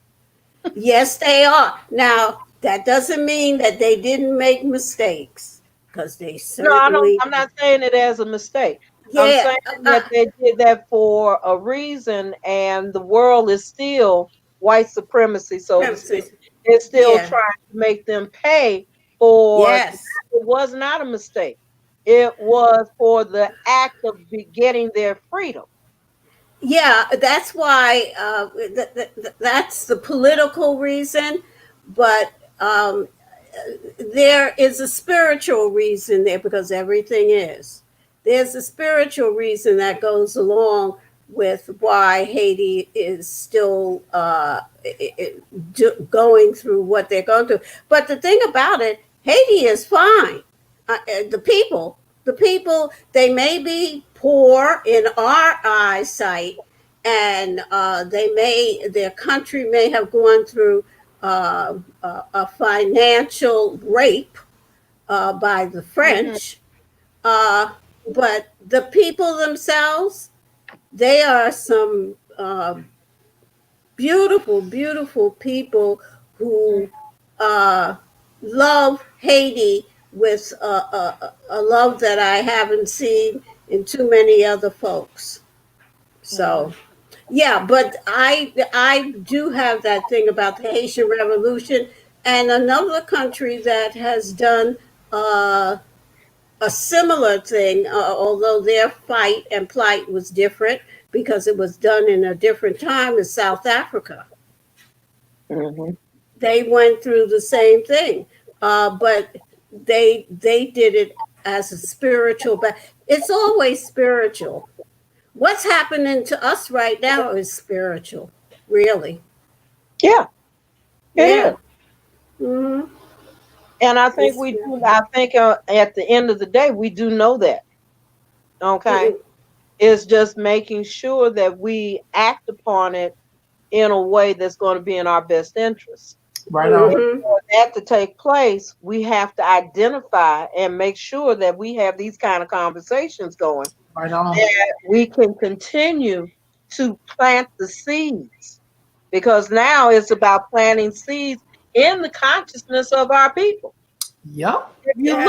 Yes, they are. Now, that doesn't mean that they didn't make mistakes, because they certainly...
No, I'm not saying it as a mistake.
Yeah,
I'm saying that they did that for a reason, and the world is still white supremacy. So they're still trying to make them pay for...
Yes.
It was not a mistake. It was for the act of getting their freedom.
Yeah, that's why that's the political reason, but there is a spiritual reason there, because everything is. There's a spiritual reason that goes along with why Haiti is still going through what they're going through. But the thing about it, Haiti is fine. The people, they may be poor in our eyesight, and their country may have gone through a financial rape by the French, but the people themselves, they are some beautiful, beautiful people who love Haiti with a love that I haven't seen in too many other folks. So, yeah, but I do have that thing about the Haitian Revolution, and another country that has done a similar thing, although their fight and plight was different because it was done in a different time, is South Africa.
Mm-hmm.
They went through the same thing, but they did it as a spiritual. But it's always spiritual. What's happening to us right now is spiritual, really.
Yeah, it is.
Mm-hmm.
And I think we do. I think at the end of the day, we do know that. Okay. It's just making sure that we act upon it in a way that's going to be in our best interest.
Right on.
For that to take place, we have to identify and make sure that we have these kind of conversations going,
Right on.
that we can continue to plant the seeds, because now it's about planting seeds in the consciousness of our people.
Yep.
If you
Yeah.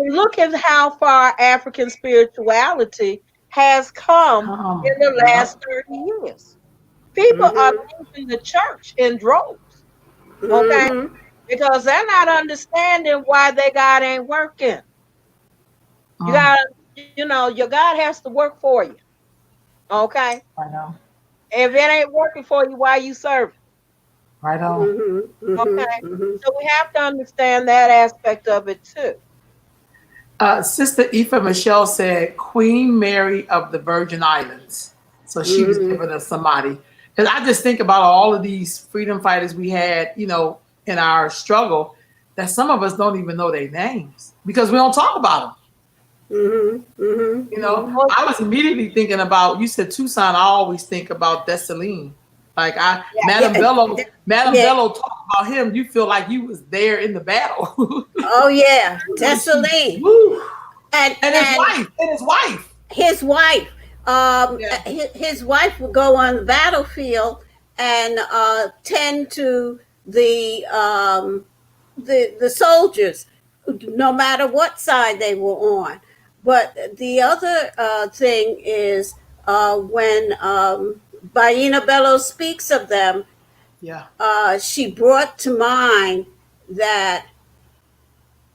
look at how far African spirituality has come in the last 30 years. People are leaving the church in droves, okay?
Mhm.
Because they're not understanding why their God ain't working. You
Mm.
got, your God has to work for you, okay?
Right on.
If it ain't working for you, why you serving?
Right on.
Mhm. Mhm.
Okay?
Mhm.
So we have to understand that aspect of it too.
Sister Aoife Michelle said Queen Mary of the Virgin Islands. So she was
Mhm.
giving us somebody. Because I just think about all of these freedom fighters we had, in our struggle, that some of us don't even know their names because we don't talk about them.
Mhm. Mhm.
Well,
I was immediately thinking about, you said Tucson, I always think about Dessalines. Like Madame
Yeah. Yeah.
Bello talked about him. You feel like you was there in the battle.
Oh yeah,
And she,
Dessalines,
woo,
and
and his wife.
his wife.
Yeah.
His wife would go on the battlefield and tend to the soldiers, no matter what side they were on. But the other thing is when Baina Bello speaks of them,
Yeah.
she brought to mind that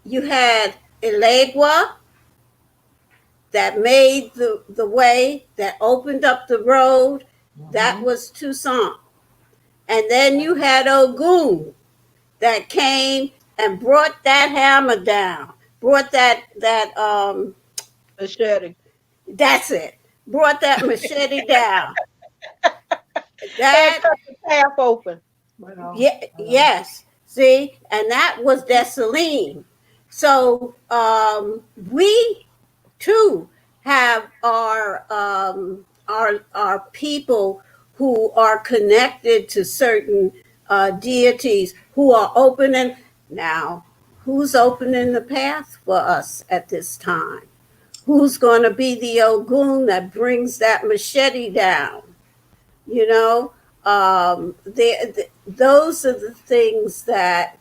you had Elegua that made the way, that opened up the road. That
Mhm.
was Tucson. And then you had Ogun that came and brought that hammer down, brought
machete.
that's it, brought that machete down.
And
That,
cut the path open.
Right on.
yeah,
Right on.
yes, see, and that was Dessalines. So we too have our people who are connected to certain deities who are opening now. Who's opening the path for us at this time? Who's going to be the Ogun that brings that machete down? You know, those are the things that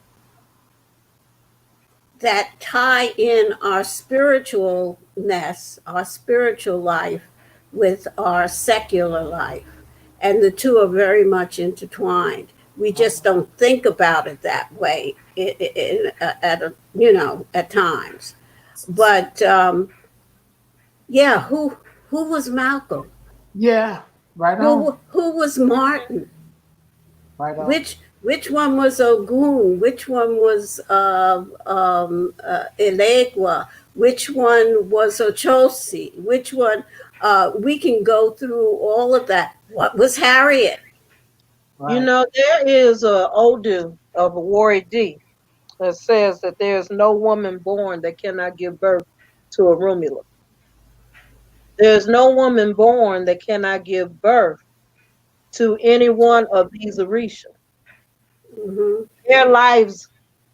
tie in our spiritualness, our spiritual life, with our secular life. And the two are very much intertwined. We just don't think about it that way at times. But yeah, who was Malcolm?
Yeah. Right on.
Who was Martin?
Right on.
Which one was Ogun? Which one was Elegua? Which one was Ochosi? Which one? We can go through all of that. What was Harriet?
Right.
There is a Odu of a Warrior D that says that there's no woman born that cannot give birth to a Rumula. There's no woman born that cannot give birth to any one of these Orisha.
Mm-hmm.
Their lives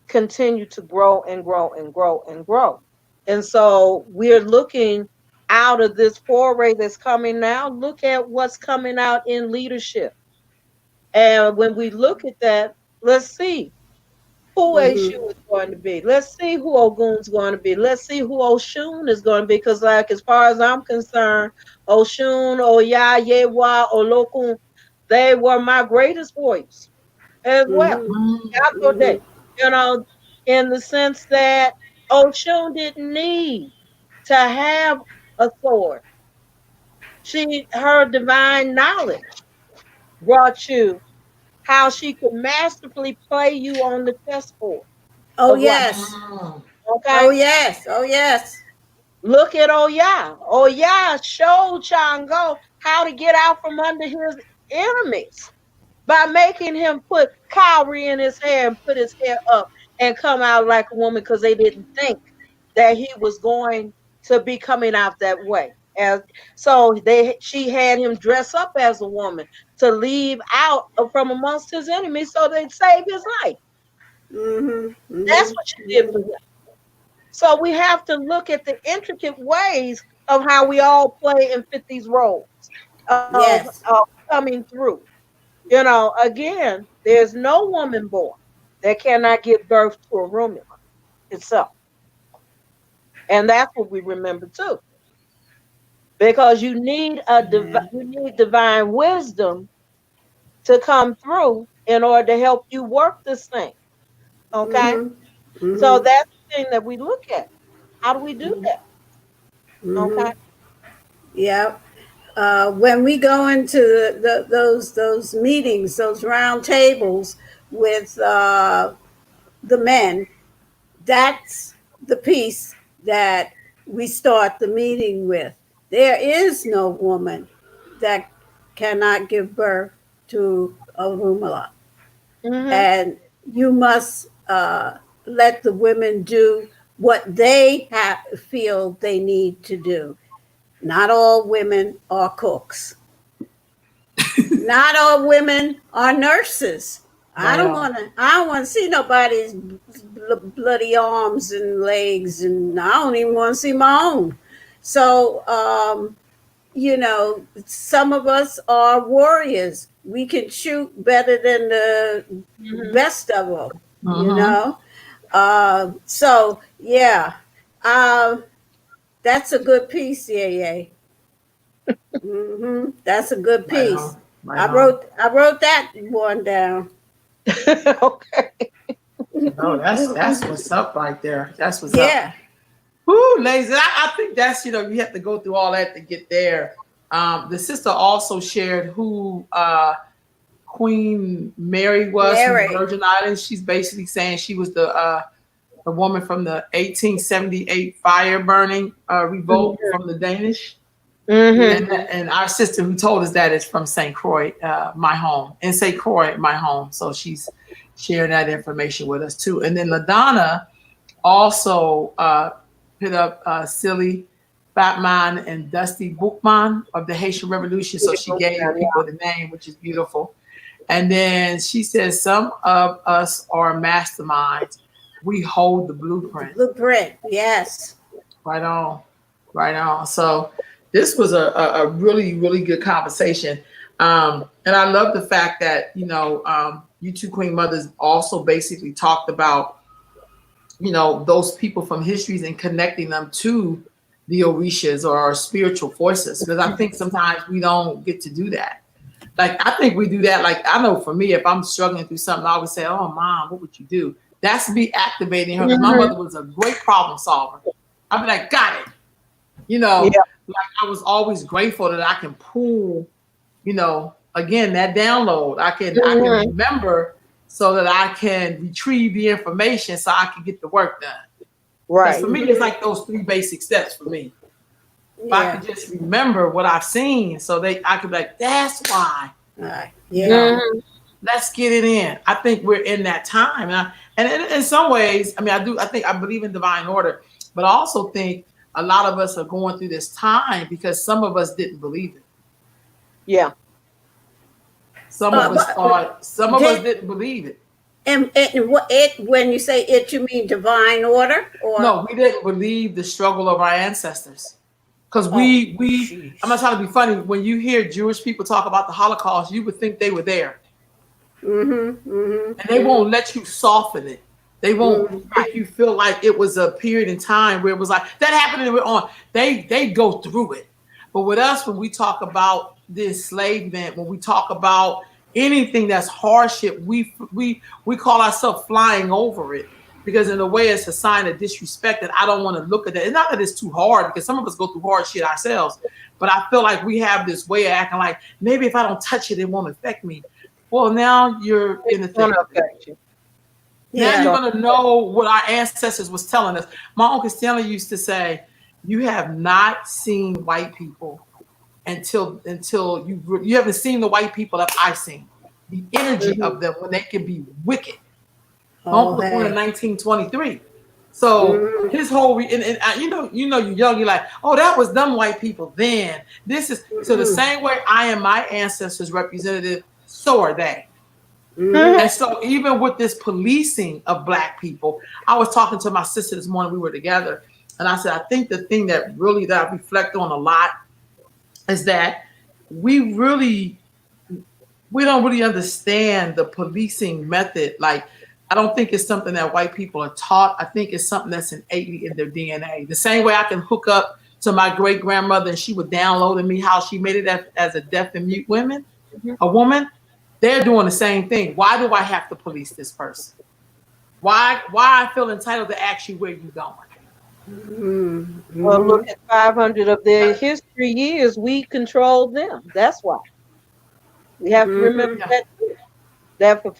continue to grow and grow and grow and grow. And so we're looking out of this foray that's coming now. Look at what's coming out in leadership. And when we look at that, let's see who
Mm-hmm.
Eshu is going to be. Let's see who Ogun's going to be. Let's see who Oshun is going to be. Because, like, as far as I'm concerned, Oshun, Oya, Yewa, Olokun, they were my greatest warriors as well. After
Mm-hmm.
that, in the sense that Oshun didn't need to have a sword. Her divine knowledge brought you how she could masterfully play you on the chessboard
Oh
of life.
yes.
Mm.
Okay,
Oh yes. Oh yes.
look at Oya. Oya showed Shango how to get out from under his enemies by making him put cowrie in his hair and put his hair up and come out like a woman, because they didn't think that he was going to be coming out that way. as she had him dress up as a woman to leave out from amongst his enemies so they'd save his life. That's what she did for him. So we have to look at the intricate ways of how we all play and fit these roles of coming through. You know, again, there's no woman born that cannot give birth to a Rumula itself. And that's what we remember too. Because you need divine wisdom to come through in order to help you work this thing. Okay? So that's the thing that we look at. How do we do that? Okay.
Yeah. When we go into those meetings, those round tables with the men, that's the piece that we start the meeting with. There is no woman that cannot give birth to a Rumula. And you must let the women do what they feel they need to do. Not all women are cooks. Not all women are nurses. I don't want to see nobody's bloody arms and legs, and I don't even want to see my own. So, you know, some of us are warriors. We can shoot better than the best of them, you know? So, yeah, that's a good piece, yeah. That's a good piece. I wrote that one down.
Okay.
Oh, that's what's up right there. That's what's up.
Yeah.
Woo, ladies. I think that's, you know, you have to go through all that to get there. The sister also shared who Queen Mary was from the Virgin Islands. She's basically saying she was the woman from the 1878 fire burning revolt from the Danish. And our sister who told us that is from St. Croix, my home. In St. Croix, my home. So she's sharing that information with us too. And then LaDonna also hit up Silly Batman and Dusty Bookman of the Haitian Revolution. So she gave people the name, which is beautiful. And then she says, some of us are masterminds. We hold the blueprint.
Blueprint, yes.
Right on. Right on. So this was a really, really good conversation. And I love the fact that, you know, you two Queen Mothers also basically talked about, you know, those people from histories and connecting them to the Orishas or our spiritual forces. Because I think sometimes we don't get to do that. Like, I think we do that. Like, I know for me, if I'm struggling through something, I always say, oh, Mom, what would you do? That's me activating her. Because my mother was a great problem solver. I'd be like, got it. You know, like I was always grateful that I can pull, you know, again, that download. I can remember so that I can retrieve the information so I can get the work done. Right. For me, it's like those 3 basic steps for me. If I could just remember what I've seen so I could be like, that's why. You know, let's get it in. I think we're in that time. And in some ways, I mean, I believe in divine order, but I also think a lot of us are going through this time because some of us didn't believe it.
Yeah.
Some of us thought, some of us didn't believe it.
And when you say it, you mean divine order? Or?
No, we didn't believe the struggle of our ancestors. Because I'm not trying to be funny. When you hear Jewish people talk about the Holocaust, you would think they were there. And they won't let you soften it. They won't make you feel like it was a period in time where it was like, that happened and we're on. They go through it. But with us, when we talk about the enslavement, when we talk about anything that's hardship, we call ourselves flying over it. Because in a way, it's a sign of disrespect that I don't want to look at that. It's not that it's too hard, because some of us go through hard shit ourselves. But I feel like we have this way of acting like, maybe if I don't touch it, it won't affect me. Well, now you're in the thing. Now you're going to know what our ancestors was telling us. My Uncle Stanley used to say, you have not seen white people until you haven't seen the white people that I've seen. The energy of them when they can be wicked. Uncle was born in 1923. So his whole you know you're young, you're like, oh, that was them white people then. This is so the same way I am my ancestors' representative, so are they. And so even with this policing of Black people, I was talking to my sister this morning, we were together, and I said, I think the thing that I reflect on a lot is that we don't really understand the policing method. Like, I don't think it's something that white people are taught. I think it's something that's innately in their DNA. The same way I can hook up to my great grandmother and she would download in me how she made it as a deaf and mute woman. They're doing the same thing. Why do I have to police this person? Why I feel entitled to ask you where you going?
Well, look at 500 of their history years. We controlled them. That's why. We have to remember that for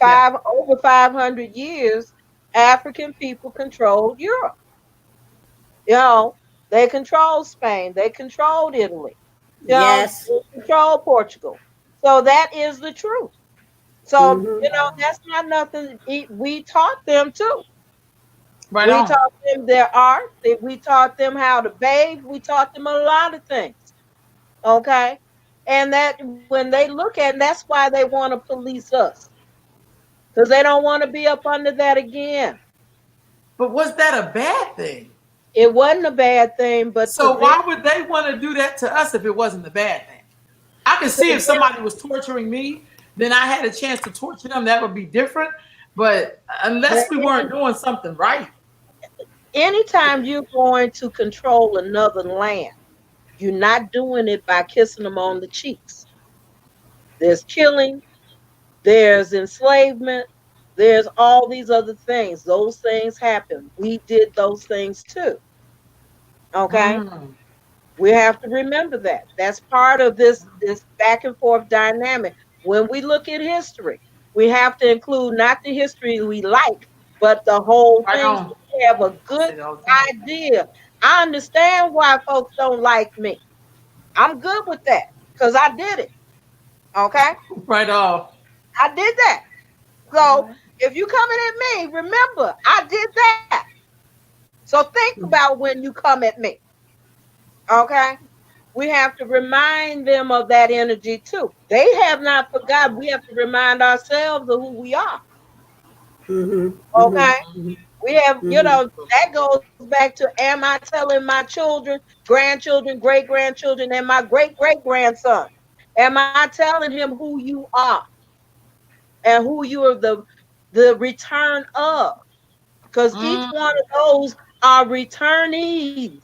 over 500 years, African people controlled Europe. You know, they controlled Spain. They controlled Italy. You know, they controlled Portugal. So that is the truth. So, you know, that's not nothing. We taught them too.
Right
we
on.
taught them their art. We taught them how to bathe. We taught them a lot of things. Okay. And that when they look at, that's why they want to police us. Because they don't want to be up under that again.
But was that a bad thing?
It wasn't a bad thing, but
so why would they want to do that to us if it wasn't a bad thing? I can see if somebody was torturing me, then I had a chance to torture them, that would be different. But unless we weren't doing something right.
Anytime you're going to control another land, you're not doing it by kissing them on the cheeks. There's killing, there's enslavement, there's all these other things. Those things happen. We did those things too. Okay? We have to remember that. That's part of this back and forth dynamic. When we look at history, we have to include not the history we like, but the whole thing. So we have a good idea. I understand why folks don't like me. I'm good with that because I did it. Okay?
Right on.
I did that. So if you coming at me, remember, I did that. So think about when you come at me. Okay? We have to remind them of that energy too. They have not forgotten. We have to remind ourselves of who we are. Okay? We have, you know, that goes back to, am I telling my children, grandchildren, great-grandchildren, and my great-great-grandson, am I telling him who you are and who you are the return of? Because each one of those are returnees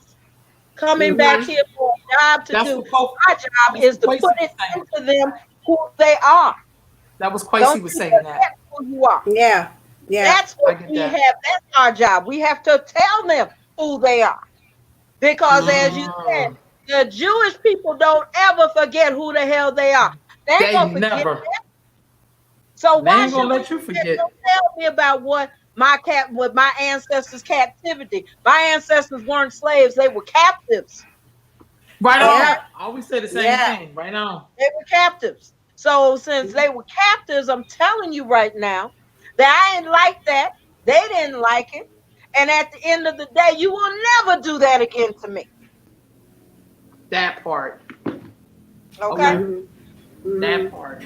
coming back here for a job to do. My job is to put it into them who they are.
That was Quasi was saying that.
Who you are.
Yeah.
That's what we have. That's our job. We have to tell them who they are. Because as you said, the Jewish people don't ever forget who the hell they are. They ain't gonna forget that. So why should let you forget? Don't tell me about what my ancestors' captivity. My ancestors weren't slaves, they were captives.
Right on. I always say the same thing. Right on.
They were captives. So since they were captives, I'm telling you right now that I didn't like that. They didn't like it. And at the end of the day, you will never do that again to me.
That part.
Okay?
That part.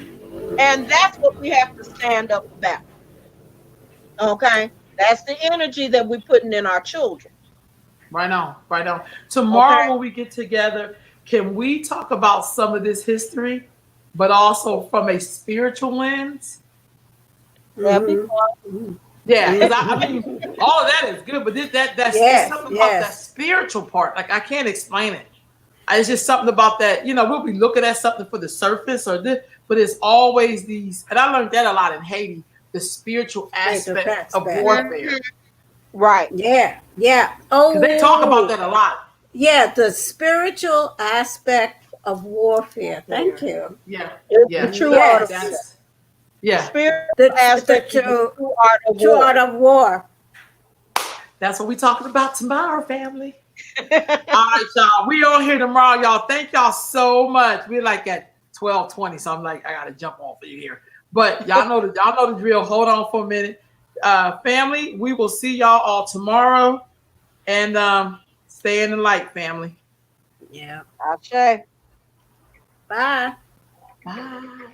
And that's what we have to stand up about. Okay? That's the energy that we're putting in our children.
Right on. Right on. Tomorrow when we get together, can we talk about some of this history, but also from a spiritual lens?
Yeah,
because I mean, all of that is good, but that's something about that spiritual part. Like, I can't explain it. It's just something about that. You know, we'll be looking at something for the surface or this, but it's always these. And I learned that a lot in Haiti. The spiritual aspect of warfare.
Right.
Yeah. Oh,
they talk about that a lot.
Yeah, the spiritual aspect of warfare. Thank you.
Yeah.
The true art of war.
Yeah.
Spiritual aspect
true
art of war.
That's what we're talking about tomorrow, family. All right, y'all. We on here tomorrow, y'all. Thank y'all so much. We're like at 12:20, so I'm like, I gotta jump off of you here. But y'all know the drill. Hold on for a minute. Family, we will see y'all all tomorrow. And stay in the light, family.
Yeah.
Ashe.
Bye.
Bye.